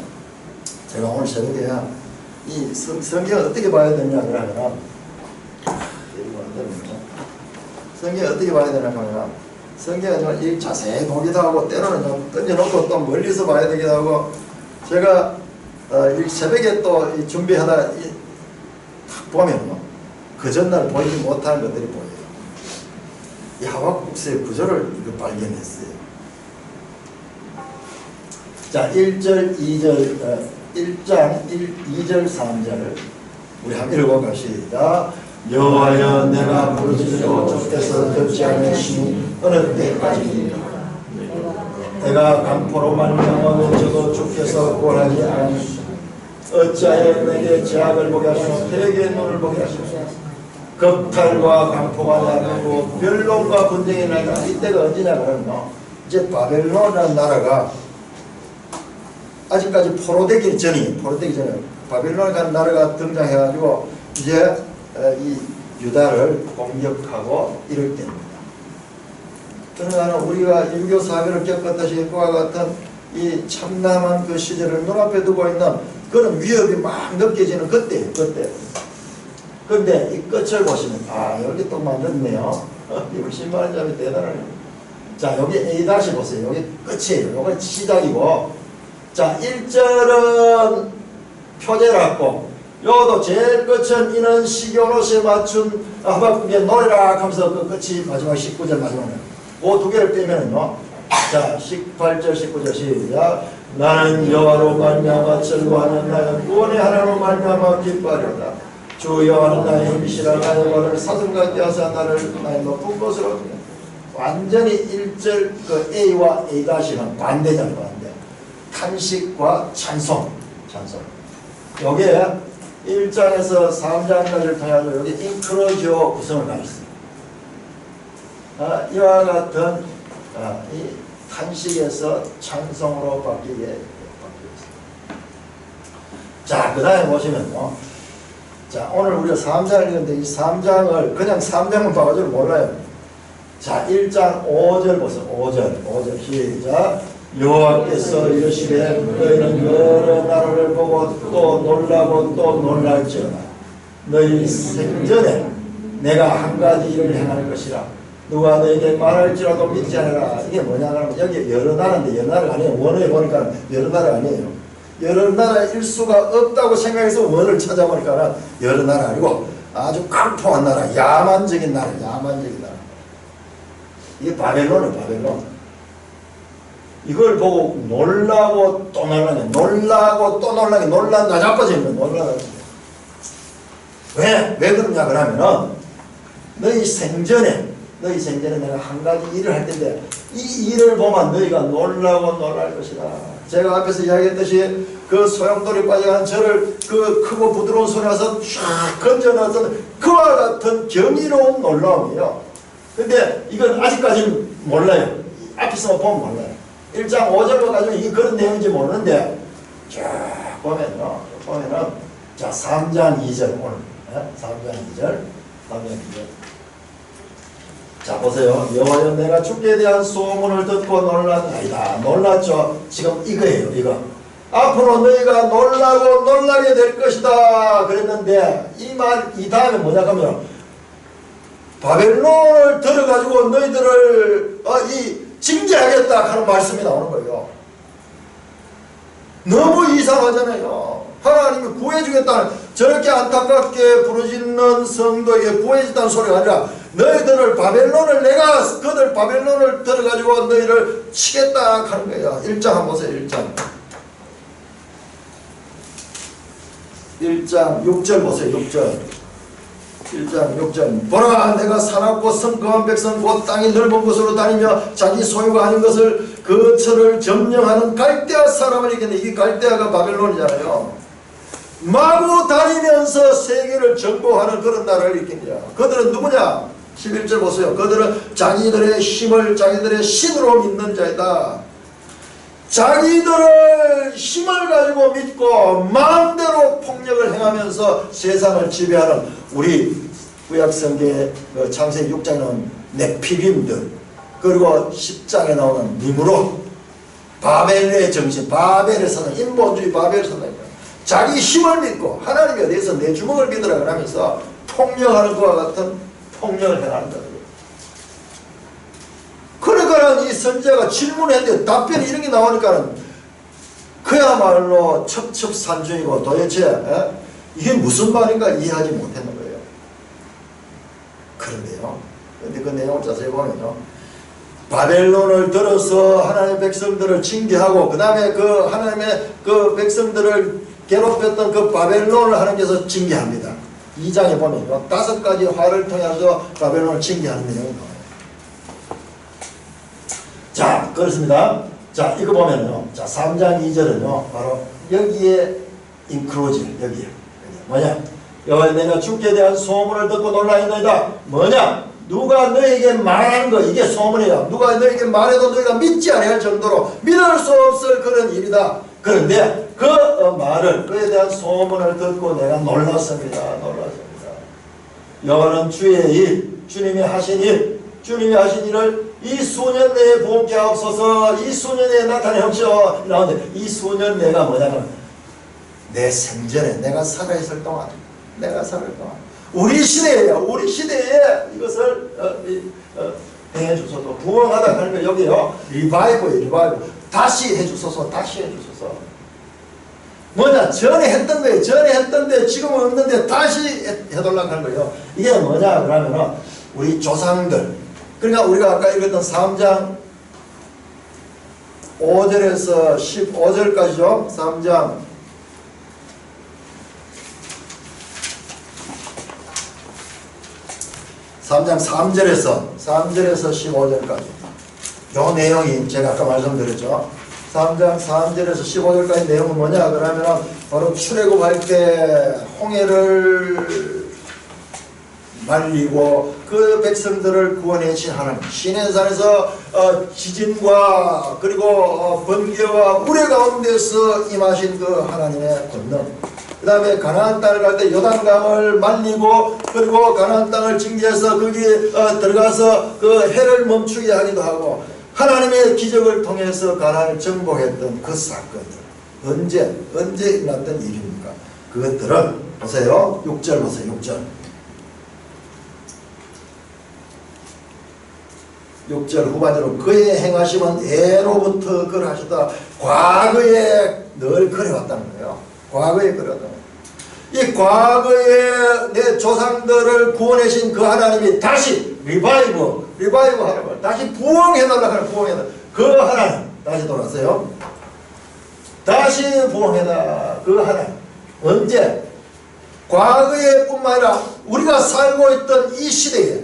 제가 오늘 새벽에 이 성경을 어떻게 봐야 되냐 그러면 성경을 어떻게 봐야 되냐 하면 성경은 이 자세히 보기도 하고 때로는 던져놓고 또 멀리서 봐야 되기도 하고 제가 이 새벽에 또 준비하다 딱 보면 그 전날 보이지 못하는 것들이 보여요. 이 하박국서의 구조를 발견했어요. 자, 1절, 2절, 1장 2절, 3절을 우리 한번 읽어봅시다. 여호와여 내가 부르짖어 주께서 듣지 않으시니 어느 때까지입니까? 내가 강포로 말미암아 외쳐도 주께서 구원하지 않으시니 어찌하여 내게 제약을 보게 하시고 대개의 눈을 보게 하시고 겁탈과 강포가 나고 변론과 분쟁이 나니까 이때가 언제냐 그러면 이제 바벨론이라는 나라가 아직까지 포로되기 전에 바벨론이라는 나라가 등장해가지고 이제 이 유다를 공격하고 이럴 때입니다. 그러나 우리가 유교 사회를 겪었듯이 그와 같은 이 참담한 그 시절을 눈앞에 두고 있는 그런 위협이 막 느껴지는 그때예요. 그런데 이 끝을 보시면 여기 또 만졌네요. 이거 신발은 점이 대단하네요. 자, 여기 A 다시 보세요. 여기 끝이에요. 여기 시작이고, 자 1절은 표제라고 요도 제일 끝은 이는 시교노시에 맞춘 하박국의 노래라 하면서 그 끝이 마지막 19절 마지막에 그 두 개를 빼면은요. 자 18절 19절 시작. 나는 여호와로 말미암아 즐거워하는 나의 구원의 하나님으로 말미암아 기뻐하리로다. 주 여호와는 나의 힘이시라. 나의 발을 사슴 같게 하사 나를 나의 높은 곳으로. 완전히 1절 그 A와 A-는 반대잖아요. 반대. 탄식과 찬송. 여기에 1장에서 3장까지를 통해서 여기 인크로지오 구성을 가졌습니다. 이와 같은 이 탄식에서 찬송으로 바뀌게 있습니다. 자, 그 다음에 보시면요. 자, 오늘 우리가 3장을 읽는데 이 3장을 그냥 3장만 봐가지고 몰라요. 자, 1장 5절 보세요. 5절 시작. 여호와께서 이르시되 너희는 여러 나라를 보고 또 놀라고 또 놀랄지어다. 너희 생전에 내가 한 가지 일을 행할 것이라. 누가 너에게 말할지라도 믿지 않으라. 이게 뭐냐 하면 여기 여러 나라인데 여러 나라가 아니에요. 원어에 보니까 여러 나라 아니에일 수가 없다고 생각해서 원어를 찾아보니까 여러 나라 아니고 아주 강포한 나라, 야만적인 나라. 이게 바벨론이에요. 바벨론. 이걸 보고 놀라고 또 놀라게 놀란다 자빠지는 거예요. 왜 그러냐 그러면은 너희 생전에 내가 한 가지 일을 할 텐데 이 일을 보면 너희가 놀라고 놀랄 것이다. 제가 앞에서 이야기했듯이 그 소용돌이 빠져간 저를 그 크고 부드러운 손에 와서 쫙 건져넣었던 그와 같은 경이로운 놀라움이에요. 근데 이건 아직까지는 몰라요. 앞에서 보면 몰라요. 1장 5절로 가지고 이게 그런 내용인지 모르는데 쭉 보면은 자 3장 2절 오늘 3장 2절 자 보세요. 여호와여 내가 주께 대한 소문을 듣고 놀랐나이다. 놀랐죠? 지금 이거예요. 이거 앞으로 너희가 놀라고 놀라게 될 것이다 그랬는데 이 다음에 뭐냐 하면 바벨론을 들어가지고 너희들을 징계하겠다 하는 말씀이 나오는 거예요. 너무 이상하잖아요. 하나님이 구해주겠다는 저렇게 안타깝게 부르짖는 성도에게 구해주겠다는 소리가 아니라 너희들을 그들 바벨론을 들어가지고 너희를 치겠다 하는 거예요. 1장 한번 보세요. 1장 6절 보세요. 1장 6절 보라 내가 사납고 성거한 백성 곧 땅이 넓은 곳으로 다니며 자기 소유가 아닌 것을 그 처를 점령하는 갈대아 사람을 이겼네. 이게 갈대아가 바벨론이잖아요. 마구 다니면서 세계를 정복하는 그런 나라를 일으킨다. 그들은 누구냐? 11절 보세요. 그들은 자기들의 힘을 자기들의 신으로 믿는 자이다. 자기들의 힘을 가지고 믿고 마음대로 폭력을 행하면서 세상을 지배하는 우리 구약성경의 창세기 6장에는 네피림들 그리고 10장에 나오는 니므롯 바벨의 정신 바벨의 사상 인본주의 바벨의 사상입니다. 자기 힘을 믿고 하나님에 대해서 내 주먹을 믿으라 그러면서 폭력하는 것과 같은 폭력을 행하는 거예요. 그러니까 이 선지자가 질문했는데 답변이 이런 게 나오니까는 그야말로 첩첩산중이고 도대체 이게 무슨 말인가 이해하지 못했는 거예요. 그런데요. 근데 그 내용을 자세히 보면요. 바벨론을 들어서 하나님의 백성들을 징계하고 그 다음에 그 하나님의 그 백성들을 괴롭혔던 그 바벨론을 하나님께서 징계합니다. 2장에 보면요. 5가지 화를 통해서 바벨론을 징계하는 내용이 나와요. 자, 그렇습니다. 자, 이거 보면요. 자, 3장 2절은요. 바로 여기에 인클로즈, 여기에. 뭐냐? 여호와 내가 주께 대한 소문을 듣고 놀라이너이다. 뭐냐? 누가 너에게 말하는 거, 이게 소문이야. 누가 너에게 말해도 너희가 믿지 않을 정도로 믿을 수 없을 그런 일이다. 그런데 그 말을, 그에 대한 소문을 듣고 내가 놀랐습니다. 여호와는 주의 일, 주님이 하신 일을 이 수년 내에 보게 하옵소서. 이 수년 내에 나타내옵시오. 나오는데 이 수년 내가 뭐냐면 내 생전에 내가 살아있을 동안 우리 시대에 이것을 해주소서. 부흥하다 하는 거 여기요. 리바이브 다시 해주소서. 뭐냐? 전에 했던 거예요. 전에 했던데 지금은 없는데 다시 해달라고 하는 거예요. 이게 뭐냐 그러면은 우리 조상들, 그러니까 우리가 아까 읽었던 3장 5절에서 15절까지죠. 3장 3절에서 15절까지 요 내용이 제가 아까 말씀드렸죠. 3장 3절에서 15절까지 내용은 뭐냐 그러면 바로 출애굽할 때 홍해를 말리고 그 백성들을 구원해주신 하나님, 시내산에서 지진과 그리고 번개와 우레 가운데서 임하신 그 하나님의 권능, 그 다음에 가나안 땅을 갈 때 요단강을 말리고 그리고 가나안 땅을 징계해서 거기 들어가서 그 해를 멈추게 하기도 하고 하나님의 기적을 통해서 가나안을 정복했던 그 사건들 언제 일어났던 일입니까? 그것들은 보세요. 6절 보세요. 6절 후반으로 그의 행하심은 예로부터 그러하시다. 과거에 늘 그래왔다는 거예요. 과거에 그러다. 이 과거에 내 조상들을 구원하신 그 하나님이 다시 리바이브 하는 걸 다시 부흥해달라고 하는 부흥해달라. 그 하나님 다시 돌아서요. 다시 부흥해달라. 그 하나님 언제? 과거에 뿐만 아니라 우리가 살고 있던 이 시대에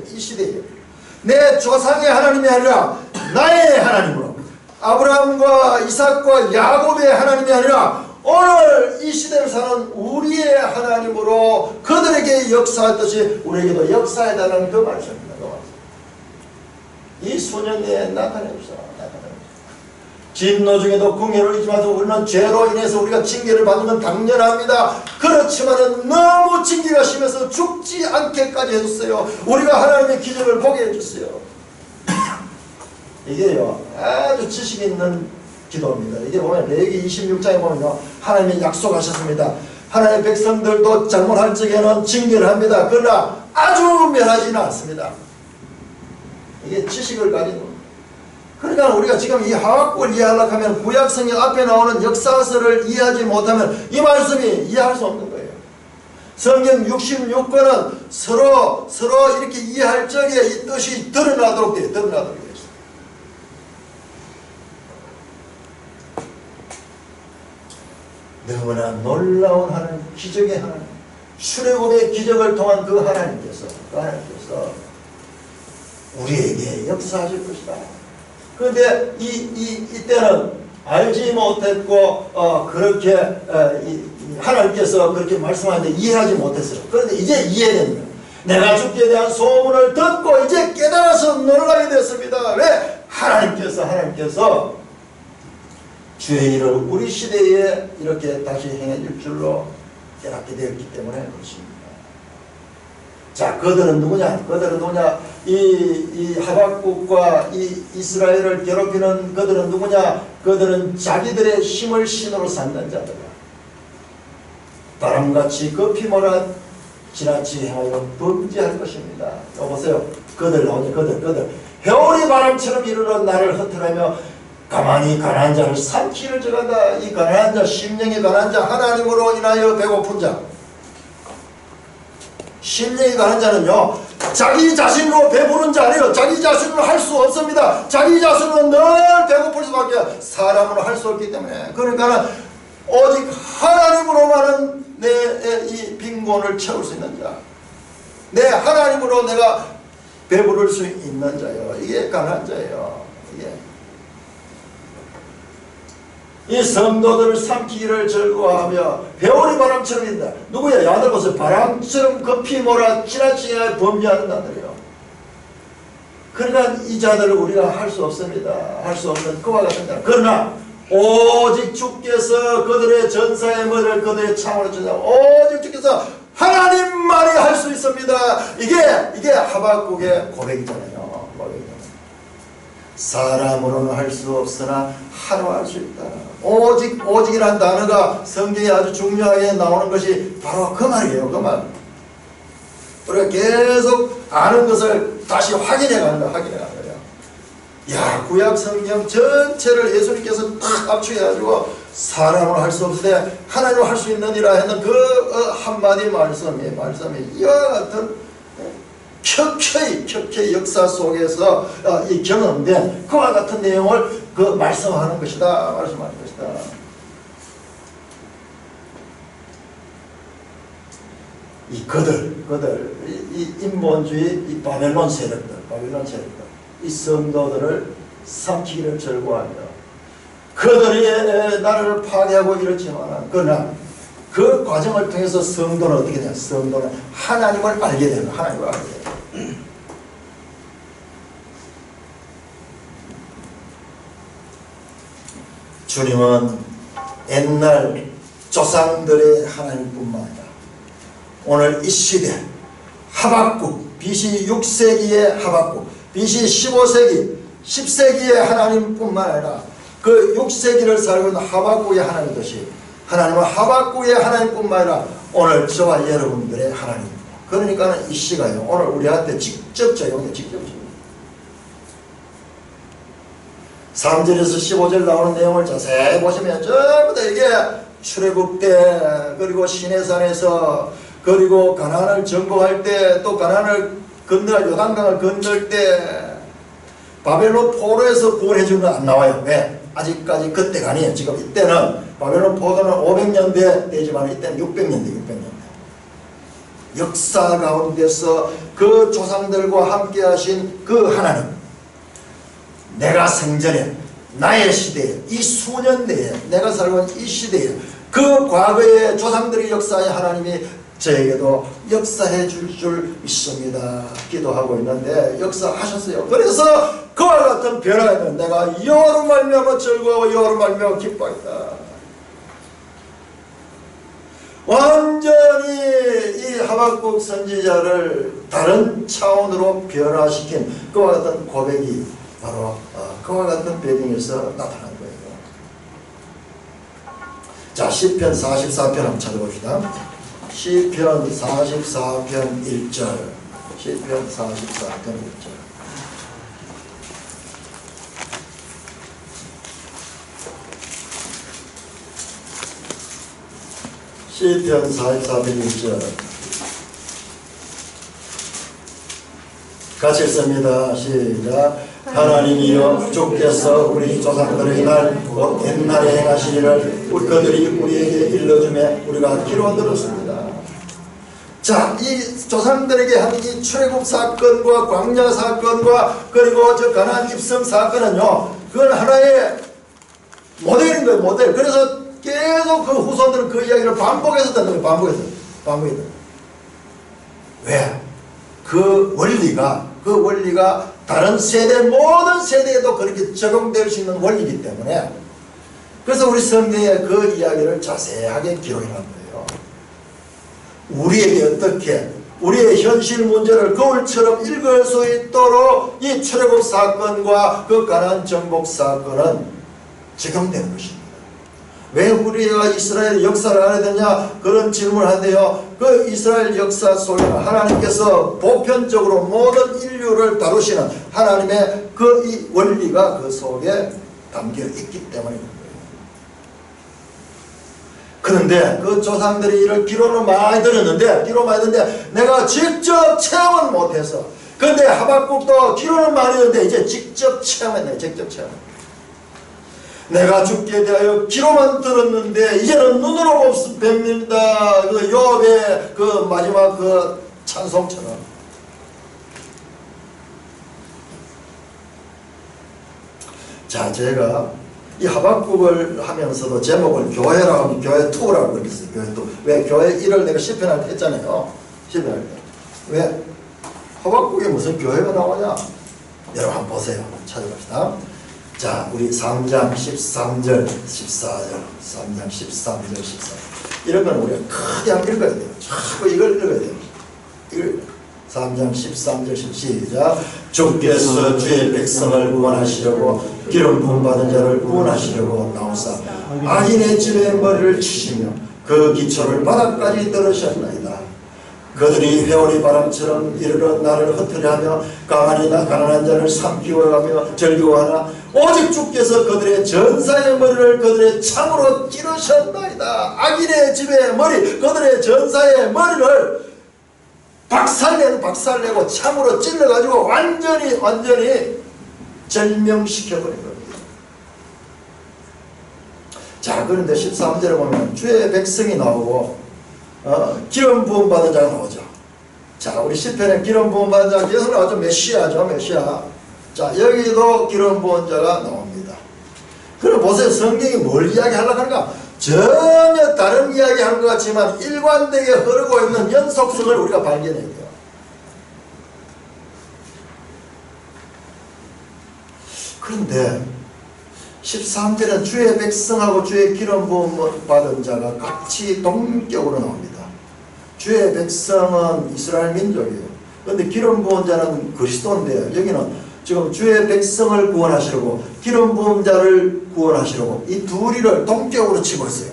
내 조상의 하나님이 아니라 나의 하나님으로 아브라함과 이삭과 야곱의 하나님이 아니라 오늘 이 시대를 사는 우리의 하나님으로 그들에게 역사했듯이 우리에게도 역사해달라는 그 말씀입니다. 이 수년 내에 나타내옵소서. 진노 중에도 긍휼을 잊지마서 우리는 죄로 인해서 우리가 징계를 받는 건 당연합니다. 그렇지만은 너무 징계가 심해서 죽지 않게까지 해줬어요. 우리가 하나님의 기적을 보게 해줬어요. 이게요 아주 지식 있는 기도입니다. 이게 보면 레위기 26장에 보면요 하나님이 약속하셨습니다. 하나님의 백성들도 잘못할 적에는 징계를 합니다. 그러나 아주 멸하지는 않습니다. 이게 지식을 가진 겁니다. 그러니까 우리가 지금 이 하박국을 이해하려고 하면 구약성경 앞에 나오는 역사서를 이해하지 못하면 이 말씀이 이해할 수 없는 거예요. 성경 66권은 서로 이렇게 이해할 적에 이 뜻이 드러나도록 돼요. 드러나도록 돼요. 너무나 놀라운 하나님, 기적의 하나님, 출애굽의 기적을 통한 그 하나님께서 우리에게 역사하실 것이다. 그런데 이때는 알지 못했고 그렇게 하나님께서 그렇게 말씀하는데 이해하지 못했어요. 그런데 이제 이해됩니다. 내가 죽기에 대한 소문을 듣고 이제 깨달아서 놀라게 됐습니다. 왜? 하나님께서 주의 일을 우리 시대에 이렇게 다시 행해줄 줄로 깨닫게 되었기 때문에 그렇습니다. 자, 그들은 누구냐? 이 하박국과 이 이스라엘을 괴롭히는 그들은 누구냐? 그들은 자기들의 힘을 신으로 삼는 자들이야. 바람같이 급히 몰아 지나치 행하여 범죄할 것입니다. 여보세요. 그들 나오죠. 그들. 해오리 바람처럼 이르러 나를 흩으라며 가만히 가난한 자를 삼키를 정한다. 이 가난한 자, 심령이 가난한 자, 하나님으로 인하여 배고픈 자. 심령이 가난한 자는요, 자기 자신으로 배부른 자 아니에요. 자기 자신으로 할 수 없습니다. 자기 자신으로 늘 배고플 수밖에 사람으로 할 수 없기 때문에. 그러니까 오직 하나님으로만은 내 이 빈곤을 채울 수 있는 자. 내 하나님으로 내가 배부를 수 있는 자예요. 이게 가난한 자예요. 이 성도들을 삼키기를 즐거워하며 배오리 바람처럼 인다. 누구야? 야들 보세요. 바람처럼 급히 몰아 지나치게 범죄하는 자들이에요. 그러니까 이 자들을 우리가 할 수 없습니다. 할 수 없는 그와 같은 자. 그러나 오직 주께서 그들의 전사의 머리를 그들의 창으로 주사 오직 주께서 하나님만이 할 수 있습니다. 이게 하박국의 고백이잖아요. 사람으로는 할 수 없으나 하루 할 수 있다. 오직이라는 단어가 성경에 아주 중요하게 나오는 것이 바로 그 말이에요. 그 말. 우리가 계속 아는 것을 다시 확인해 가는 거예요. 야, 구약 성경 전체를 예수님께서 딱 압축해가지고 사람으로 할 수 없을 때 하나님으로 할 수 있느니라 했는 그 한마디 말씀이 이와 같은 켜켜이 역사 속에서 이 경험된 그와 같은 내용을 말씀하는 것이다. 이 이 인본주의, 이 바벨론 세력들, 이 성도들을 삼키기를 즐거워하며 그들이 나를 파괴하고 이렇지만 그러나 그 과정을 통해서 성도는 어떻게 되냐? 성도는 하나님을 알게 되는 거예요. 하나님을 알게 돼요. 주님은 옛날 조상들의 하나님뿐만 아니라 오늘 이 시대 하박국 BC 6세기의 하박국 BC 15세기 10세기의 하나님뿐만 아니라 그 6세기를 살고 있는 하박국의 하나님이듯이 하나님은 하박국의 하나님뿐만 아니라 오늘 저와 여러분들의 하나님. 그러니까 이 시가요 오늘 우리한테 직접 적용돼. 3절에서 15절 나오는 내용을 자세히 보시면 전부 다 이게 출애굽 때 그리고 시내산에서 그리고 가나안을 정복할 때 또 가나안을 건널 요단강을 건널 때 바벨론 포로에서 구원해 주는 건 안 나와요. 왜? 아직까지 그때가 아니에요. 지금 이때는 바벨론 포로는 500년대 되지만 이때는 600년대. 역사 가운데서 그 조상들과 함께 하신 그 하나님, 내가 생전에 나의 시대에 이 수년 내에 내가 살고 있는 이 시대에 그 과거의 조상들의 역사의 하나님이 저에게도 역사해 줄 줄 믿습니다. 기도하고 있는데 역사하셨어요. 그래서 그와 같은 변화에는 내가 여호와로 말미암아 즐거워 여호와로 말미암아 기뻐하겠다. 완전히 이 하박국 선지자를 다른 차원으로 변화시킨 그와 같은 고백이 바로 그와 같은 배경에서 나타난 거예요. 자, 시편 44편 한번 찾아봅시다. 시편 44편 1절. 시편 44편 1절. 시편 44편 1절 같이 읽습니다. 시작. 하나님이여 주께서 우리 조상들의 날 옛날에 행하신 일을 그들이 우리에게 일러주매 우리가 귀로 들었습니다. 자, 이 조상들에게 한 이 출애굽 사건과 광야 사건과 그리고 저 가나안 입성 사건은요, 그건 하나의 모델인 거예요. 모델. 그래서 계속 그 후손들은 그 이야기를 반복해서 듣는 거예요. 반복해서. 왜? 그 원리가 다른 세대, 모든 세대에도 그렇게 적용될 수 있는 원리이기 때문에, 그래서 우리 성경에 그 이야기를 자세하게 기록해 놓은 거예요. 우리에게 어떻게 우리의 현실 문제를 거울처럼 읽을 수 있도록 이 출애굽 사건과 그 가나안 정복 사건은 적용되는 것입니다. 왜 우리가 이스라엘 역사를 알아야 되냐? 그런 질문을 하는데요. 그 이스라엘 역사 속에 하나님께서 보편적으로 모든 인류를 다루시는 하나님의 그 이 원리가 그 속에 담겨 있기 때문입니다. 그런데 그 조상들이 이를 기록을 많이 들었는데 내가 직접 체험은 못해서, 근데 하박국도 기록을 많이 듣는데 이제 직접 체험했네. 직접 체험. 내가 죽게 대하여 귀로만 들었는데 이제는 눈으로 뵙는다. 그 요압의 그 마지막 그 찬송처럼. 자, 제가 이 하박국을 하면서도 제목을 교회라고 하면 교회 2라고 그랬어요. 교회 2. 왜? 교회 1을 내가 시편할 때 했잖아요. 시편할 때. 왜? 하박국에 무슨 교회가 나오냐? 여러분 한번 보세요. 찾아봅시다. 자, 우리 3장 13절 14절 3장 13절 14절 이런 건 우리가 크게 한번 읽어야 돼요. 자꾸 이걸 읽어야 돼요. 이걸 3장 13절 시작. 주께서 주의 백성을 구원하시려고 기름 부음 받은 자를 구원하시려고 나오사 악인의 집에 머리를 치시며 그 기초를 바닥까지 들으셨나이다. 그들이 회오리 바람처럼 이르러 나를 흩으려하며 가난한 자를 삼키워가며 즐거워하나 오직 주께서 그들의 전사의 머리를 그들의 창으로 찌르셨나이다. 악인의 집의 머리, 그들의 전사의 머리를 박살내고 창으로 찔러가지고 완전히 절명시켜버린 겁니다. 자, 그런데 13절에 보면 주의 백성이 나오고 기름 부음 받은 자가 나오죠. 자, 우리 시편에 기름 부음 받은 자가 계속 나오죠. 메시아죠. 메시아. 자, 여기도 기름 부은 자가 나옵니다. 그럼 보세요. 성경이 뭘 이야기하려고 하는가? 전혀 다른 이야기 하는 것 같지만 일관되게 흐르고 있는 연속성을 우리가 발견해야 돼요. 그런데 13절은 주의 백성하고 주의 기름 부음 받은 자가 같이 동격으로 나옵니다. 주의 백성은 이스라엘 민족이에요. 그런데 기름 부은 자는 그리스도인데요. 여기는 지금 주의 백성을 구원하시려고 기름 부은 자를 구원하시려고 이 둘이를 동격으로 치고 있어요.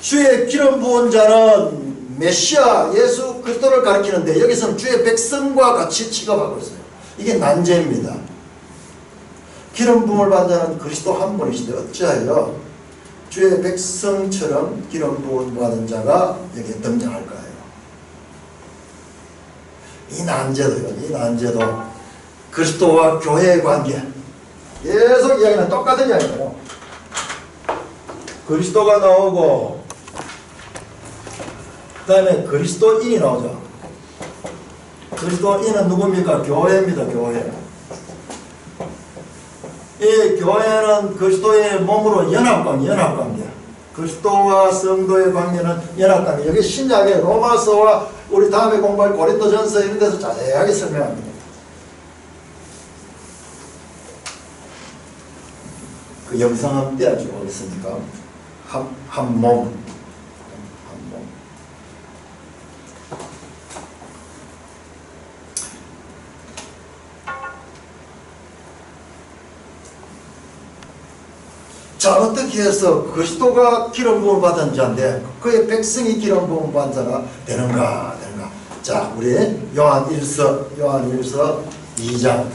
주의 기름 부은 자는 메시아 예수 그리스도를 가리키는데 여기서는 주의 백성과 같이 취급하고 있어요. 이게 난제입니다. 기름 부음을 받은 자는 그리스도 한 분이신데 어찌하여 주의 백성처럼 기름 부음 받은 자가 여기에 등장할까요? 이 난제도 그리스도와 교회의 관계 계속 이야기는 똑같은 이야기예요. 그리스도가 나오고 그 다음에 그리스도인이 나오죠. 그리스도인은 누굽니까? 교회입니다. 교회. 이 교회는 그리스도의 몸으로 연합관계. 그리스도와 성도의 관계는 연합관계. 여기 신약의 로마서와 우리 다음에 공부할 고린도전서 이런 데서 자세하게 설명합니다. 그 영상 한번 떼어주고 오겠습니까? 한 몸. 자, 어떻게 해서 그리스도가 기름 부음을 받은 자인데 그의 백성이 기름 부음을 받은 자가 되는가. 자, 우리 요한일서 2장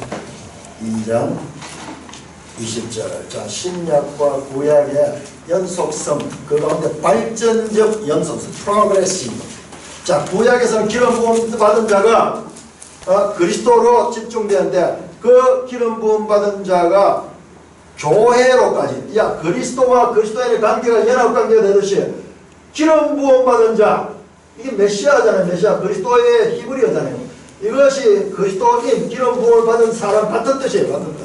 20절. 자, 신약과 구약의 연속성, 그 가운데 발전적 연속성, 프로그레시브. 자, 구약에서는 기름 부음 받은 자가 그리스도로 집중되는데 그 기름 부음 받은 자가 교회로까지, 야, 그리스도와 그리스도인의 관계가 연합관계가 되듯이 기름 부음 받은 자, 이게 메시아잖아요. 메시아, 그리스도의 히브리어잖아요. 이것이 그리스도인 기름 부음을 받은 사람 같은 뜻이에요. 같은 뜻.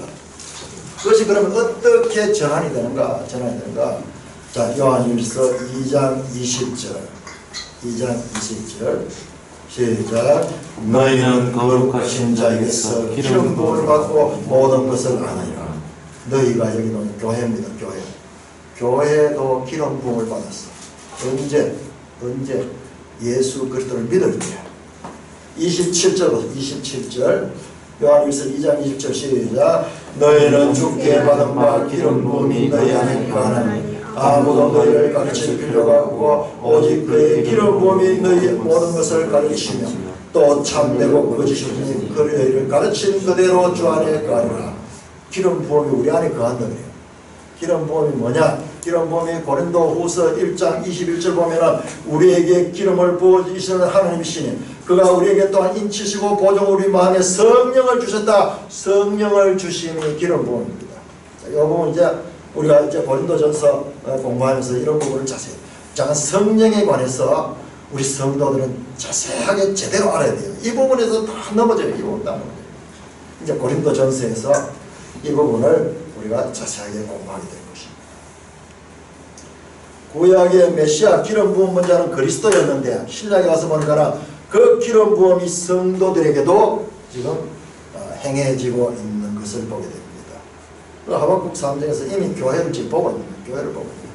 그것이 그러면 어떻게 전환이 되는가? 자, 요한일서 2장 20절. 시작. 너희는 거룩하신 자에게서 기름 부음을 받고 모든 것을 아느니라. 너희가 여기는 교회입니다. 교회도 기름 부음을 받았어. 언제? 예수 그리스도를 믿을 때. 27절 요한일서 2장 20절 시작. 너희는 주께 받은 바 기름 부음이 너희 안에 거하나니 아무도 너희를 가르칠 필요가 없고 오직 그의 기름 부음이 너희 모든 것을 가르치며 또 참되고 거짓이니 그 너희를 가르친 그대로 주 안에 거하리라. 기름 부음이 우리 안에 거한다 그래요. 기름 부음이 뭐냐? 기름 부음이 고린도후서 1장 21절 보면은 우리에게 기름을 부어주시는 하나님이시니 그가 우리에게 또한 인치시고 보증 우리 마음에 성령을 주셨다. 성령을 주심이 기름 부음입니다. 이 부분 이제 우리가 이제 고린도전서 공부하면서 이런 부분을 자세히, 잠깐 성령에 관해서 우리 성도들은 자세하게 제대로 알아야 돼요. 이 부분에서 다 넘어져요. 이 부분 다 넘어져요. 이제 고린도전서에서 이 부분을 우리가 자세하게 공부하게 될 것입니다. 구약의 메시아 기름 부음 문자는 그리스도였는데 신약에 와서 보니까 그 기름 부음이 성도들에게도 지금 행해지고 있는 것을 보게 됩니다. 하박국 3장에서 이미 교회를 지금 보고 있는 거예요. 교회를 보고 있는 거예요.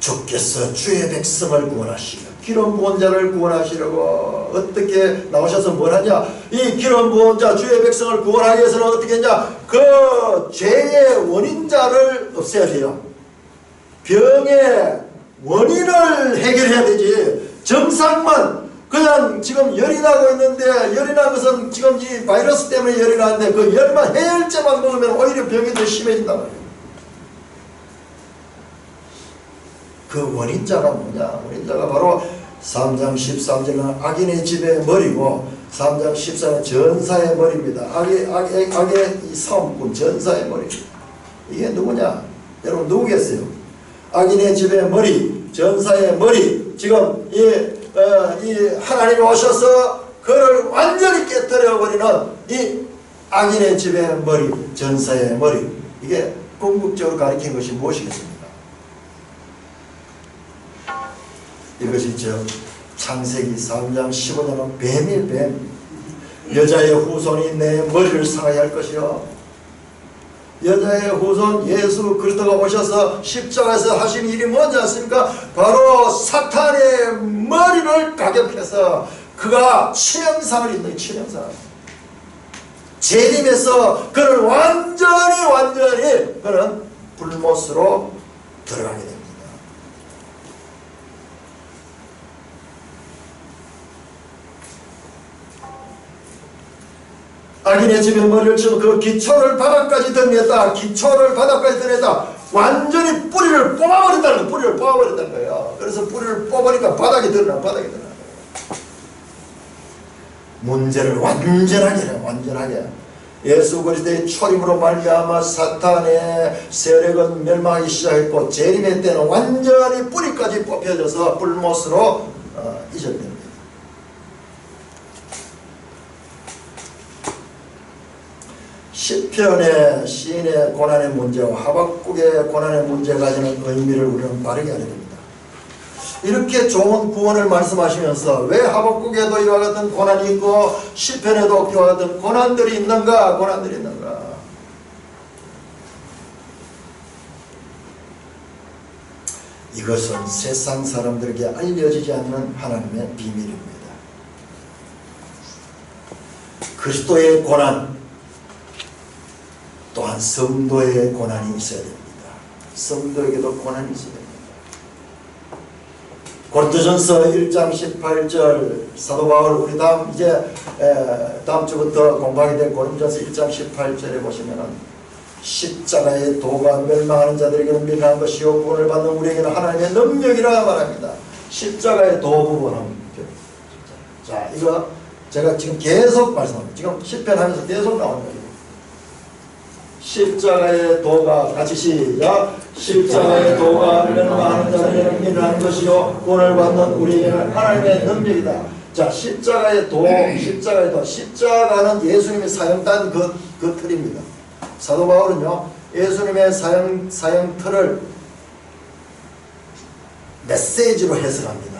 주께서 주의 백성을 구원하시며 기름 부은 자를 구원하시려고 어떻게 나오셔서 뭘 하냐? 이 기름 부은 자 주의 백성을 구원하기 위해서는 어떻게 했냐? 그 죄의 원인자를 없애야 돼요. 병의 원인을 해결해야 되지. 정상만 그냥 지금 열이 나고 있는데 열이 난 것은 지금 이 바이러스 때문에 열이 나는데 그 열만 해열제만 먹으면 오히려 병이 더 심해진단 말이에요. 그 원인자가 뭐냐? 원인자가 바로 3장 13절은 악인의 집의 머리고 3장 14절은 전사의 머리입니다. 악의 이 사업꾼 전사의 머리. 이게 누구냐? 여러분 누구겠어요? 악인의 집의 머리, 전사의 머리. 지금 이 하나님이 오셔서 그를 완전히 깨뜨려 버리는 이 악인의 집의 머리, 전사의 머리. 이게 궁극적으로 가리킨 것이 무엇이겠습니까? 이것이 창세기 3장 15절은 뱀이 뱀. 여자의 후손이 내 머리를 상하게 할 것이요. 여자의 후손 예수 그리스도가 오셔서 십자가에서 하신 일이 뭔지 아십니까? 바로 사탄의 머리를 가격해서 그가 치명상을 입는 치명상. 재림해서 그는 완전히 그는 불못으로 들어가게 됩니다. 악인의 집에 머리를 치고 그 기초를 바닥까지 드러냈다. 완전히 뿌리를 뽑아버린다는 거예요. 그래서 뿌리를 뽑으니까 바닥이 드러나. 문제를 완전하게 예수 그리스도의 초림으로 말미암아 사탄의 세력은 멸망하기 시작했고 재림의 때는 완전히 뿌리까지 뽑혀져서 불못으로 이전됩니다. 시편의 시인의 고난의 문제와 하박국의 고난의 문제에 가지는 의미를 우리는 바르게 알아야 됩니다. 이렇게 좋은 구원을 말씀하시면서 왜 하박국에도 이와 같은 고난이 있고 시편에도 이와 같은 고난들이 있는가? 고난들이 있는가? 이것은 세상 사람들에게 알려지지 않는 하나님의 비밀입니다. 그리스도의 고난 또한 성도의 고난이 있어야 됩니다. 성도에게도 고난이 있어야 됩니다. 고린도전서 1장 18절 사도 바울 우리 다음 주부터 공부하게 될 고린도전서 1장 18절에 보시면은 십자가의 도가 멸망하는 자들에게는 미련한 것이요 구원을 받는 우리에게는 하나님의 능력이라 말합니다. 십자가의 도 부분은 자 이거 제가 지금 계속 말씀합니다. 지금 시편하면서 계속 나오는 거예요. 십자가의 도가 같이 시작. 십자가의 도가 멸망하는 자들에게는 미련한 것이요 구원을 받는 우리에게는 하나님의 능력이다. 자 십자가의 도, 십자가의 도, 십자가는 예수님이 사용한 그 틀입니다. 사도 바울은요 예수님의 사형 틀을 메시지로 해석합니다.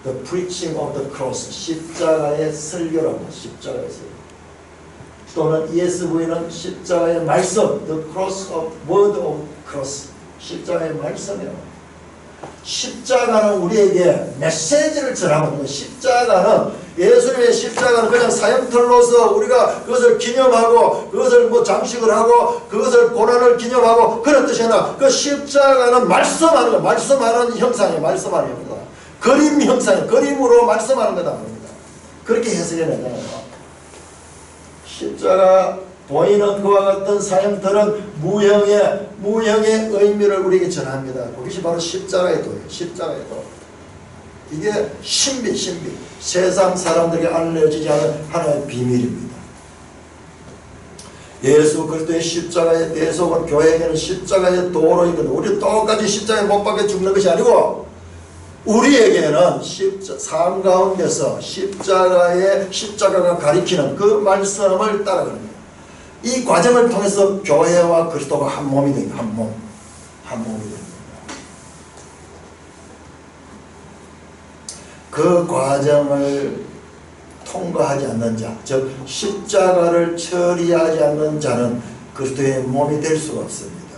The preaching of the cross, 십자가의 설교라고 십자가의 설교. 또는 ESV는 십자가의 말씀, the cross of word of cross, 십자가의 말씀이라고. 십자가는 우리에게 메시지를 전하거든요. 십자가는 예수님의 십자가는 그냥 사형틀로서 우리가 그것을 기념하고 그것을 뭐 장식을 하고 그것을 고난을 기념하고 그런 뜻이 아니라 그 십자가는 말씀하는 거, 말씀하는 형상이에요. 말씀하는 형상. 그림 형상이에요. 그림으로 말씀하는 거다. 그렇게 해석해내잖아요. 십자가 보이는 그와 같은 사형틀은 무형의 의미를 우리에게 전합니다. 그것이 바로 십자가의 도예요. 십자가의 도. 이게 신비. 세상 사람들에게 알려지지 않은 하나의 비밀입니다. 예수 그리스도의 십자가의 대속은 교회에게는 십자가의 도로 있거든. 우리 똑같이 십자가에 못 박혀 죽는 것이 아니고 우리에게는 삶 가운데서 십자가가 가리키는 그 말씀을 따라가는 거예요. 이 과정을 통해서 교회와 그리스도가 한 몸이 됩니다. 한 몸이 됩니다. 그 과정을 통과하지 않는 자, 즉 십자가를 처리하지 않는 자는 그리스도의 몸이 될 수가 없습니다.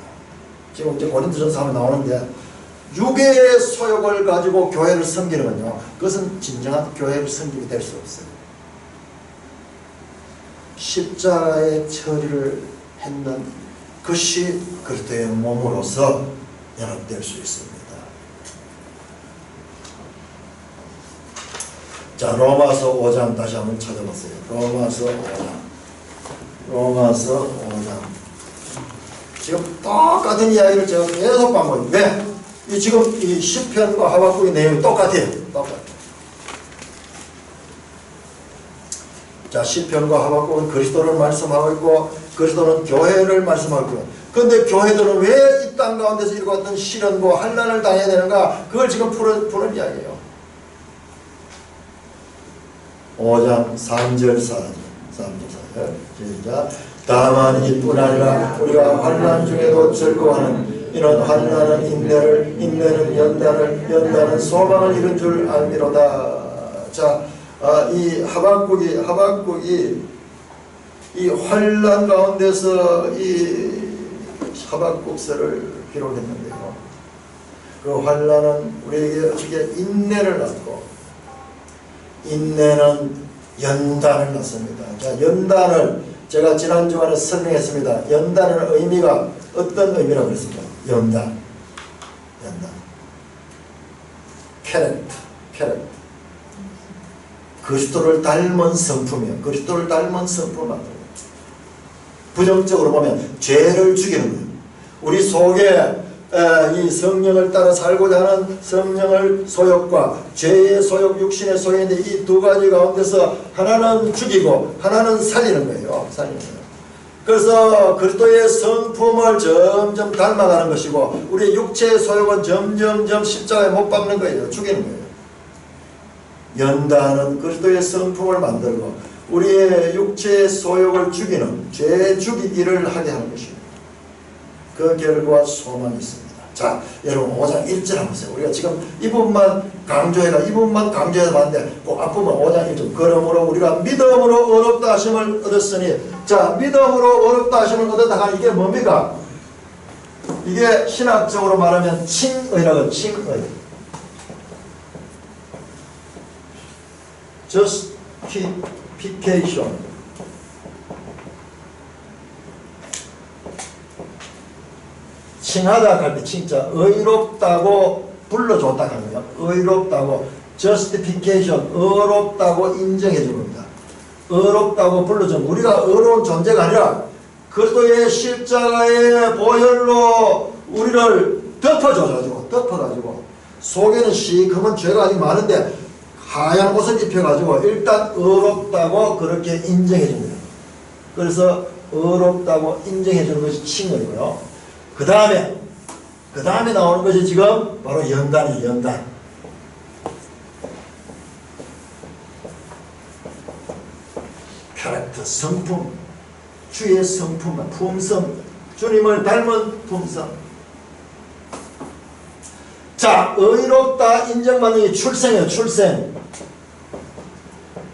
지금 이제 고린도전서 하면 나오는데 육의 소욕을 가지고 교회를 섬기는 건요, 그것은 진정한 교회를 섬기게 될 수 없어요. 십자가의 처리를 했는 것이 그리스도의 몸으로서 연합될 수 있습니다. 자, 로마서 5장 다시 한번 찾아봤어요. 로마서 5장. 지금 똑같은 이야기를 제가 계속 반복해요. 왜? 지금 이 시편과 하박국의 내용이 똑같아요. 자, 시편과 하박국은 그리스도를 말씀하고 있고 그리스도는 교회를 말씀하고 있고, 그런데 교회들은 왜 이 땅 가운데서 이와 같은 시련과 환난을 당해야 되는가? 그걸 지금 푸는 이야기예요. 5장 3절 4절 시작. 다만 이뿐 아니라 우리가 환난 중에도 즐거워하는 이는 환난은 인내를, 인내는 연단을, 연단은 소망을 이룬 줄 알미로다. 자, 이 하박국이 이 환난 가운데서 이 하박국서를 기록했는데요. 그 환난은 우리에게 어떻게 인내를 낳고, 인내는 연단을 낳습니다. 자, 연단을 제가 지난 주간에 설명했습니다. 연단의 의미가 어떤 의미라고 그랬습니까? 연단. 캐릭터. 그리스도를 닮은 성품이에요. 그리스도를 닮은 성품을 만드는 거예요. 부정적으로 보면 죄를 죽이는 거예요. 우리 속에 이 성령을 따라 살고자 하는 성령의 소욕과 죄의 소욕, 육신의 소욕인데 이 두 가지 가운데서 하나는 죽이고 하나는 살리는 거예요. 그래서 그리스도의 성품을 점점 닮아가는 것이고 우리의 육체의 소욕은 점점 십자가에 못 박는 거예요. 죽이는 거예요. 연단은 그리스도의 성품을 만들고 우리의 육체의 소욕을 죽이는 죄 죽이기를 하게 하는 것입니다. 그 결과 소망이 있습니다. 자, 여러분 5장 1절 한번 보세요. 우리가 지금 이 부분만 강조해서 봤는데 꼭 앞부분 5장 1절. 그러므로 우리가 믿음으로 의롭다 하심을 얻었으니, 자, 믿음으로 의롭다 하심을 얻었다 하는 이게 뭡니까? 이게 신학적으로 말하면 칭의라고. 칭의. justification. 칭하다 할 때 칭자, 의롭다고 불러줬다 하는 거예요. 의롭다고, justification, 의롭다고 인정해 준 겁니다. 의롭다고 불러준, 우리가 의로운 존재가 아니라 그리스도의 십자가의 보혈로 우리를 덮어가지고 속에는 시커먼 죄가 아직 많은데 하얀 옷을 입혀가지고 일단 의롭다고 그렇게 인정해 줍니다. 그래서 의롭다고 인정해 주는 것이 칭의고요. 그 다음에 나오는 것이 지금 바로 연단이에요. 연단. 캐릭터, 성품, 주의 성품, 품성, 주님을 닮은 품성. 자, 의롭다 인정받는 게 출생이에요. 출생.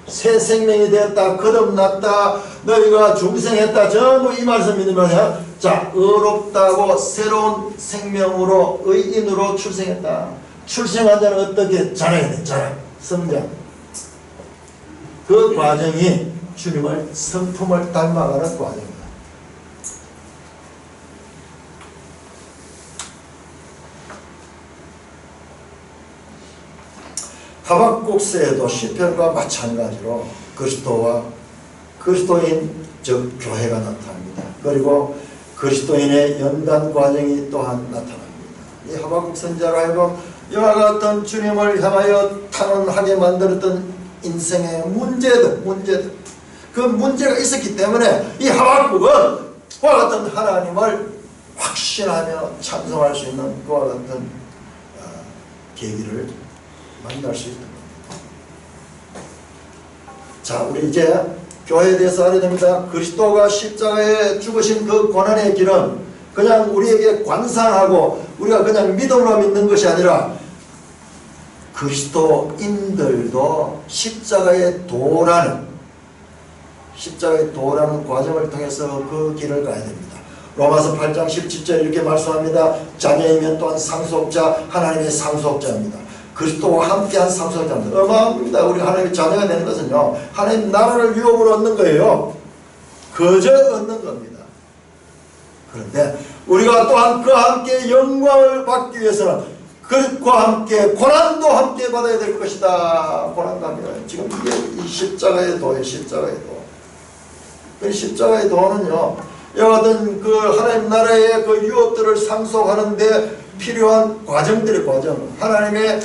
새 생명이 되었다, 거듭났다, 너희가 중생했다, 전부 이 말씀 믿으면, 자, 의롭다고 새로운 생명으로, 의인으로 출생했다. 출생한 자는 어떻게 자라야 돼? 자라. 성장. 그 과정이 주님을, 성품을 닮아가는 과정입니다. 하박국서에도 시편과 마찬가지로 그리스도와 그리스도인 즉 교회가 나타납니다. 그리고 그리스도인의 연단 과정이 또한 나타납니다. 이 하박국 선지자가 하여금 이와 같은 주님을 향하여 탄원하게 만들었던 인생의 문제들 그 문제가 있었기 때문에 이 하박국은 그와 같은 하나님을 확신하며 찬송할 수 있는 그와 같은 계기를 만날 수 있는 겁니다. 자, 우리 이제 교회에 대해서 알아야 됩니다. 그리스도가 십자가에 죽으신 그 고난의 길은 그냥 우리에게 관상하고 우리가 그냥 믿음으로 믿는 것이 아니라 그리스도인들도 십자가에 도라는 과정을 통해서 그 길을 가야 됩니다. 로마서 8장 17절 이렇게 말씀합니다. 자녀이면 또한 상속자, 하나님의 상속자입니다. 그리스도와 함께한 상속자입니다. 어마어마합니다. 우리 하나님의 자녀가 되는 것은요, 하나님 나라를 유업으로 얻는 거예요. 거저 얻는 겁니다. 그런데 우리가 또한 그와 함께 영광을 받기 위해서는 그와 함께 고난도 함께 받아야 될 것이다. 고난도 함께. 지금 이게 이 십자가의 도예요. 십자가의 도. 그 십자가의 도는요, 이와 같은 그 하나님 나라의 그 유업들을 상속하는데 필요한 과정들의 과정. 하나님의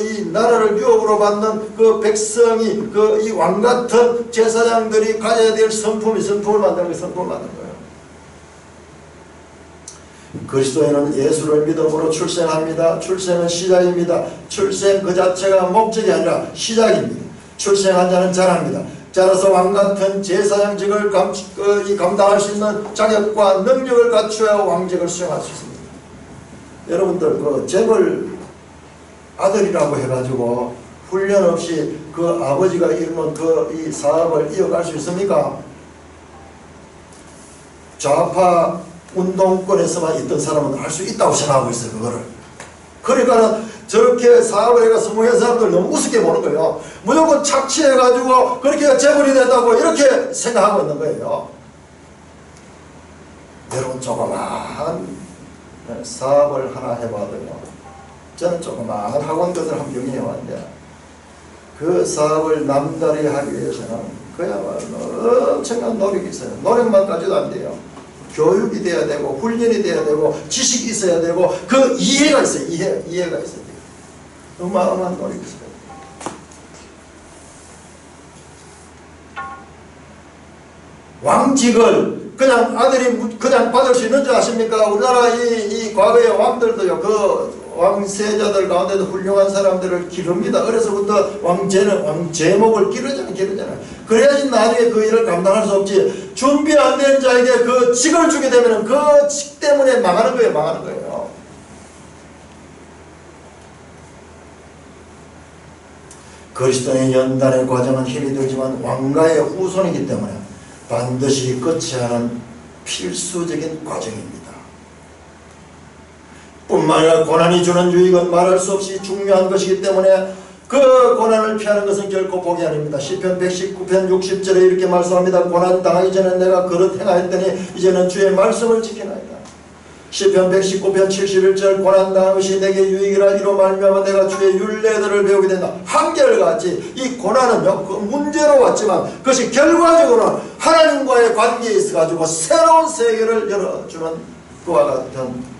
이 나라를 유업으로 받는 그 백성이 이 왕 같은 제사장들이 가져야 될 성품을 만드는 거예요. 그리스도인은 예수를 믿음으로 출생합니다. 출생은 시작입니다. 출생 그 자체가 목적이 아니라 시작입니다. 출생한 자는 자랍니다. 자라서 왕같은 제사장직을 감당할 수 있는 자격과 능력을 갖추어야 왕직을 수행할 수 있습니다. 여러분들 그 재벌 아들이라고 해가지고 훈련 없이 그 아버지가 이루는 이 사업을 이어갈 수 있습니까? 좌파 운동권에서만 있던 사람은 할 수 있다고 생각하고 있어요. 그거를. 그러니까 저렇게 사업을 해가서 성공한 사람들 너무 우습게 보는 거예요. 무조건 착취해가지고 그렇게 재벌이 됐다고 이렇게 생각하고 있는 거예요. 여러분 조그마한 사업을 하나 해봐도요, 저는 조그마한 학원들을 한 병행해왔는데 그 사업을 남다리 하기 위해서는 그야말로 엄청난 노력이 있어요. 노력만 가지도 안 돼요. 교육이 돼야 되고 훈련이 돼야 되고 지식이 있어야 되고 그 이해가 있어요. 이해가 있어야 돼요. 어마어마한 노력이 있어요. 왕직을 그냥 아들이 그냥 받을 수 있는 줄 아십니까? 우리나라 이 과거의 왕들도요, 그 왕세자들 가운데도 훌륭한 사람들을 기릅니다. 어려서부터 왕제목을 기르잖아요. 그래야지 나중에 그 일을 감당할 수 없지. 준비 안 된 자에게 그 직을 주게 되면 그 직 때문에 망하는 거예요. 그리스도의 연단의 과정은 힘이 들지만 왕가의 후손이기 때문에 반드시 끝이 하는 필수적인 과정입니다. 뿐만 아니라 고난이 주는 유익은 말할 수 없이 중요한 것이기 때문에 그 고난을 피하는 것은 결코 복이 아닙니다. 시편 119편 60절에 이렇게 말씀합니다. 고난 당하기 전에 내가 그릇 행하였더니 이제는 주의 말씀을 지키나이다. 시편 119편 71절 고난 당한 것이 내게 유익이라 이로 말미암아 내가 주의 율례들을 배우게 된다. 한결같이 이 고난은요 그 문제로 왔지만 그것이 결과적으로는 하나님과의 관계에 있어가지고 새로운 세계를 열어주는 그와 같은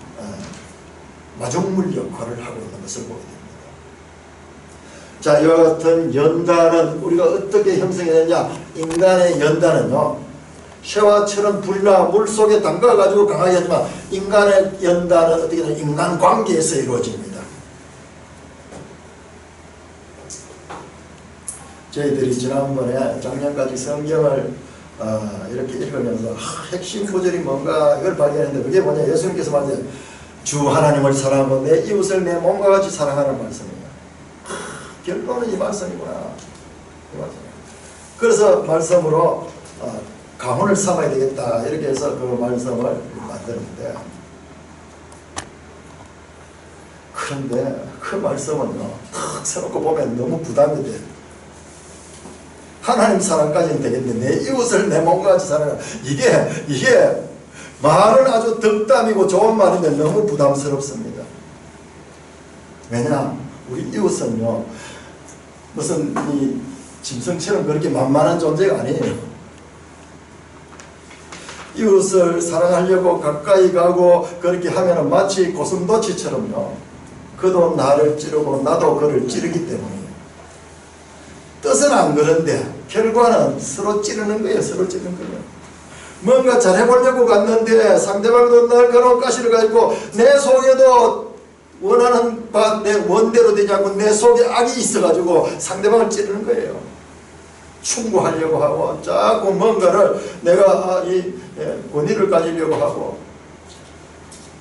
마중물 역할을 하고 있는 것을 보게 됩니다. 자, 이와 같은 연단은 우리가 어떻게 형성이 되느냐. 인간의 연단은요 쇠화처럼 불이나 물속에 담가가지고 강하게 하지만 인간의 연단은 어떻게 되냐 인간관계에서 이루어집니다. 저희들이 지난번에 작년까지 성경을 이렇게 읽으면서 핵심 구절이 뭔가 이걸 발견했는데 그게 뭐냐. 예수님께서 말하세요. 주 하나님을 사랑하고 내 이웃을 내 몸과 같이 사랑하는 말씀이에요. 결론은 이 말씀이구나. 이 말씀. 그래서 말씀으로 가훈을 삼아야 되겠다 이렇게 해서 그 말씀을 만드는데, 그런데 그 말씀은요 탁 써놓고 보면 너무 부담이 돼요. 하나님 사랑까지는 되겠는데 내 이웃을 내 몸과 같이 사랑하라. 이게 말은 아주 덕담이고 좋은 말인데 너무 부담스럽습니다. 왜냐 우리 이웃은요 무슨 이 짐승처럼 그렇게 만만한 존재가 아니에요. 이웃을 사랑하려고 가까이 가고 그렇게 하면은 마치 고슴도치처럼요 그도 나를 찌르고 나도 그를 찌르기 때문이에요. 뜻은 안 그런데 결과는 서로 찌르는 거예요. 서로 찌르는 거예요. 뭔가 잘해보려고 갔는데 상대방도 날 그런 가시를 가지고 내 속에도 원하는 바 내 원대로 되지 않고 내 속에 악이 있어가지고 상대방을 찌르는 거예요. 충고하려고 하고 자꾸 뭔가를 내가 권위를 가지려고 하고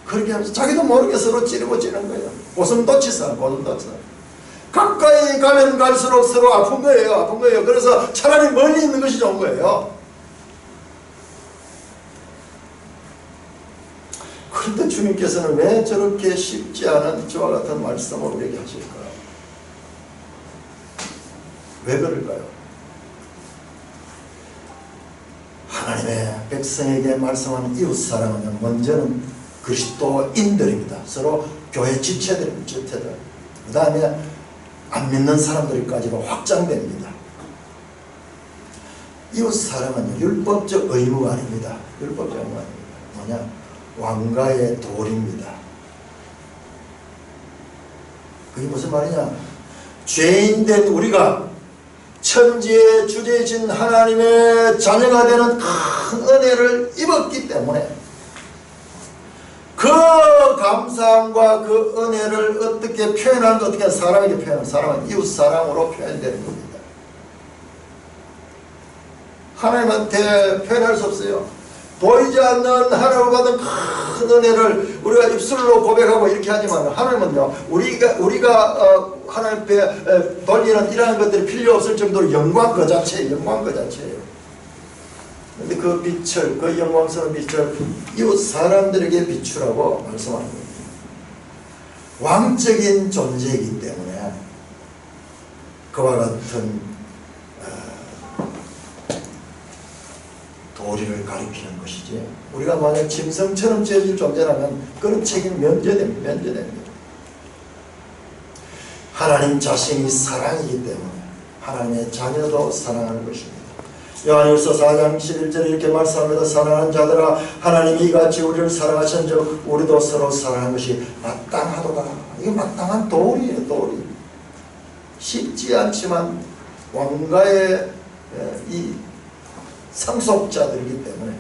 그렇게 하면서 자기도 모르게 서로 찌르고 찌르는 거예요. 고슴도치상 고슴도치상 가까이 가면 갈수록 서로 아픈 거예요. 아픈 거예요. 그래서 차라리 멀리 있는 것이 좋은 거예요. 그런데 주님께서는 왜 저렇게 쉽지 않은 저와 같은 말씀을 우리에게 하실까요? 왜 그럴까요? 하나님의 백성에게 말씀하는 이웃사랑은 먼저는 그리스도인들입니다. 서로 교회 지체들입니다. 그 다음에 안 믿는 사람들까지도 확장됩니다. 이웃사랑은 율법적 의무가 아닙니다. 율법적 의무가 아닙니다. 뭐냐? 왕가의 도리입니다. 그게 무슨 말이냐? 죄인된 우리가 천지의 주제이신 하나님의 자녀가 되는 큰 은혜를 입었기 때문에 그 감사함과 그 은혜를 어떻게 표현하는지 어떻게 사람에게 표현하는 사람은 이웃사랑으로 표현되는 겁니다. 하나님한테 표현할 수 없어요. 보이지 않는 하나님을 받은 큰 은혜를 우리가 입술로 고백하고 이렇게 하지만 하나님은요 우리가 하나님 앞에 돌리는 이러한 것들이 필요 없을 정도로 영광 그 자체예요. 영광 그 자체예요. 그런데 그 빛을 그 영광스러운 빛을 이웃 사람들에게 비추라고 말씀하는 겁니다. 왕적인 존재이기 때문에 그와 같은 도리를 가리키는 것이지 우리가 만약 짐승처럼 죄질 존재라면 그런 책임 면제됩니다. 하나님 자신이 사랑이기 때문에 하나님의 자녀도 사랑하는 것입니다. 요한일서 4장 11절에 이렇게 말씀합니다. 사랑하는 자들아 하나님이 이같이 우리를 사랑하신즉 우리도 서로 사랑하는 것이 마땅하도다. 이게 마땅한 도리예요. 도리. 쉽지 않지만 왕가의 이 상속자들이기 때문에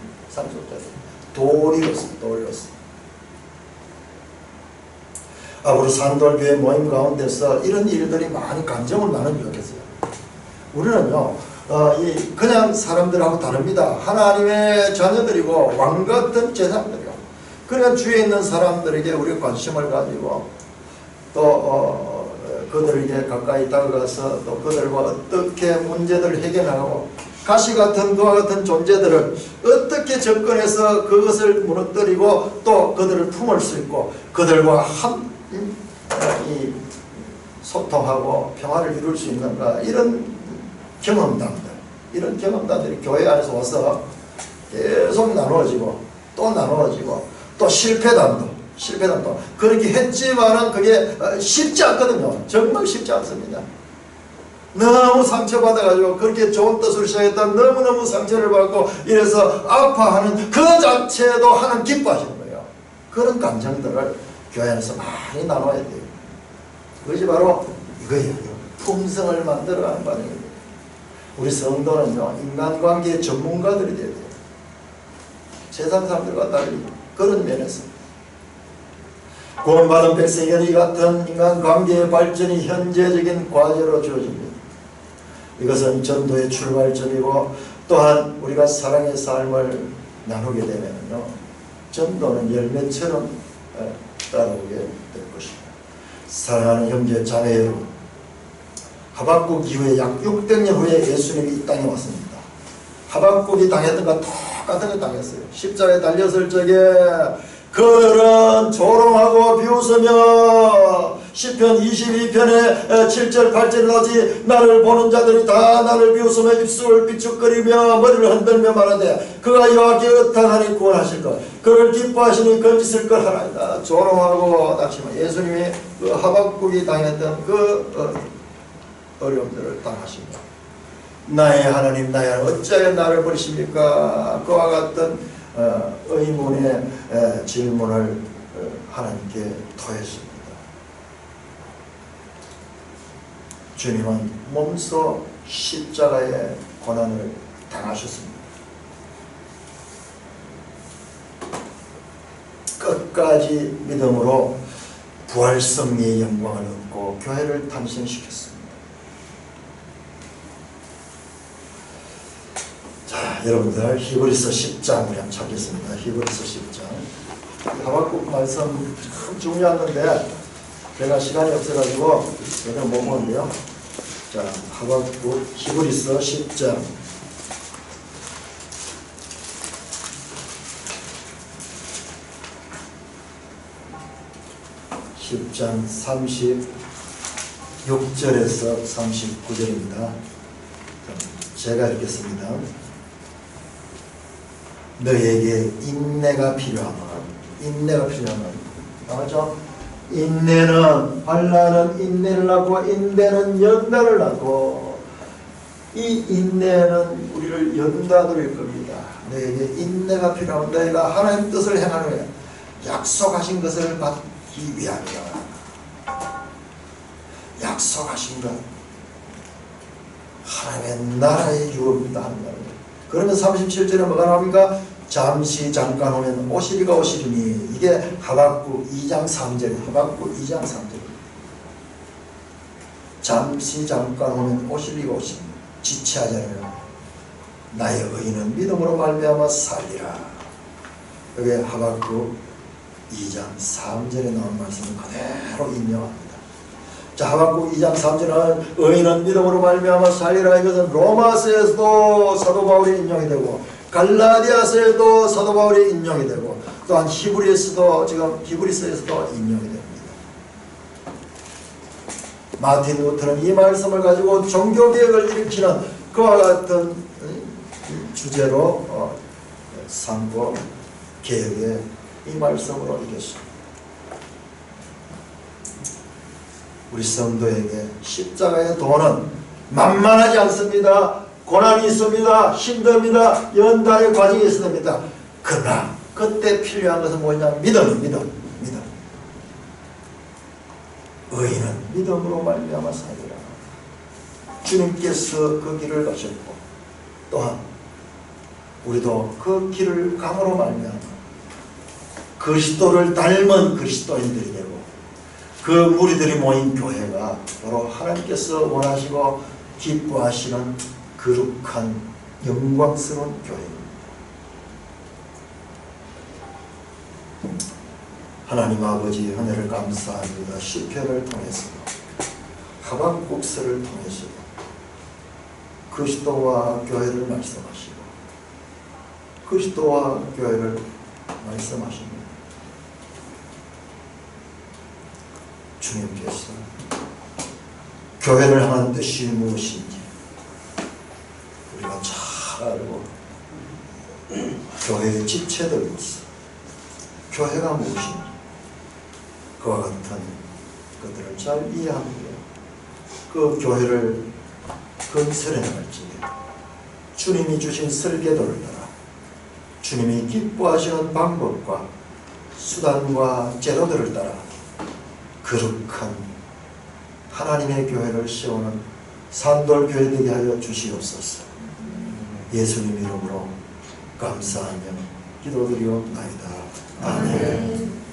도리로서 앞으로 산돌교회 모임 가운데서 이런 일들이 많이 감정을 나누면 좋겠어요. 우리는요 그냥 사람들하고 다릅니다. 하나님의 자녀들이고 왕같은 제사장들이요. 그러니까 주위에 있는 사람들에게 우리가 관심을 가지고 또 그들에게 가까이 다가가서 또 그들과 어떻게 문제들을 해결하고 가시 같은 그와 같은 존재들을 어떻게 접근해서 그것을 무너뜨리고 또 그들을 품을 수 있고 그들과 이 소통하고 평화를 이룰 수 있는가, 이런 경험담들이 교회 안에서 와서 계속 나누어지고 또 나누어지고 또 실패담도 그렇게 했지만은 그게 쉽지 않거든요. 정말 쉽지 않습니다. 너무 상처받아가지고 그렇게 좋은 뜻으로 시작했다 너무너무 상처를 받고 이래서 아파하는 그 자체도 하나님 기뻐하시는 거예요. 그런 감정들을 교회 안에서 많이 나눠야 돼요. 그것이 바로 이거예요. 품성을 만들어가는 과정입니다. 우리 성도는요, 인간관계의 전문가들이 돼야 돼요. 세상 사람들과 달리 그런 면에서 구원받은 백성에게 이 같은 인간관계의 발전이 현재적인 과제로 주어집니다. 이것은 전도의 출발점이고 또한 우리가 사랑의 삶을 나누게 되면요, 전도는 열매처럼 따라오게 될 것입니다. 사랑하는 형제 자매 여러분, 하박국 이후에 약 600년 후에 예수님이 이 땅에 왔습니다. 하박국이 당했던 것 똑같은 걸 당했어요. 십자가에 달렸을 적에 그들은 조롱하고 비웃으며 시편 22편에 7절 8절을 나오지 나를 보는 자들이 다 나를 비웃으며 입술을 삐죽거리며 머리를 흔들며 말하되 그가 여호와께 어떠하니 구원하실 것 그를 기뻐하시니 거짓을 걸 하나이다. 조롱하고 낙심하 예수님이 그 하박국이 당했던 그 어려움들을 당하십니다. 나의 하나님 나의 하나님 어찌하여 나를 버리십니까? 그와 같은 의문의 질문을 하나님께 토했습니다. 주님은 몸소 십자가의 고난을 당하셨습니다. 끝까지 믿음으로 부활승리의 영광을 얻고 교회를 탄생시켰습니다. 자, 여러분들 히브리서 10장 우리 한번 찾겠습니다. 히브리서 10장. 하박국 말씀 참 중요한 건데 제가 시간이 없어가지고 저는 못 보는데요. 자, 하박국 히브리서 10장. (10장) 36절에서 39절입니다. 제가 읽겠습니다. 너에게 인내가 필요하면 맞죠? 인내는 환난은 인내를 낳고 인내는 연단을 낳고 이 인내는 우리를 연단을 겁니다. 너에게 인내가 필요하면 너희가 하나님 뜻을 행하는 거예요. 약속하신 것을 받기 위함이야. 약속하신 것 하나님의 나라의 유업이다 하는 거예요. 그러면 37절에 뭐가 나옵니까? 잠시 잠깐 오면 오시리가 오시리니 이게 하박국 2장 3절 하박국 2장 3절 잠시 잠깐 오면 오시리가 오시리니 지체하지 않으라. 나의 의인은 믿음으로 말미암아 살리라. 여기 하박국 2장 3절에 나온 말씀을 그대로 인용합니다. 자, 하박국 2장 3절은 의인은 믿음으로 말미암아 살리라. 이것은 로마서에서도 사도 바울이 인용이 되고 갈라디아서에도 사도 바울이 인용이 되고 또한 히브리서에서도 지금 히브리서에서도 인용이 됩니다. 마틴 루터는 이 말씀을 가지고 종교개혁을 일으키는 그와 같은 주제로 삼고 개혁의 이 말씀으로 이겼습니다. 우리 성도에게 십자가의 도는 만만하지 않습니다. 고난이 있습니다. 힘듭니다. 연단의 과정이 있습니다. 그러나 그때 필요한 것은 뭐냐? 믿음. 의인은 믿음으로 말미암아 살리라. 주님께서 그 길을 가셨고 또한 우리도 그 길을 감으로 말미암아 그리스도를 닮은 그리스도인들이 되고 그 무리들이 모인 교회가 바로 하나님께서 원하시고 기뻐하시는 거룩한 영광스러운 교회입니다. 하나님 아버지 은혜를 감사합니다. 시편을 통해서 하박국서를 통해서도 그리스도와 교회를 말씀하시고 그리스도와 교회를 말씀하십니다. 주님께서 교회를 향한 뜻이 무엇인지 우리가 잘 알고 교회의 지체들로서 교회가 무엇인지 그와 같은 것들을 잘 이해하고 그 교회를 건설해 나갈 적에 주님이 주신 설계도를 따라 주님이 기뻐하시는 방법과 수단과 제도들을 따라 거룩한 하나님의 교회를 세우는 산돌교회 되게 하여 주시옵소서. 예수님 이름으로 감사하며 기도드리옵나이다. 아멘.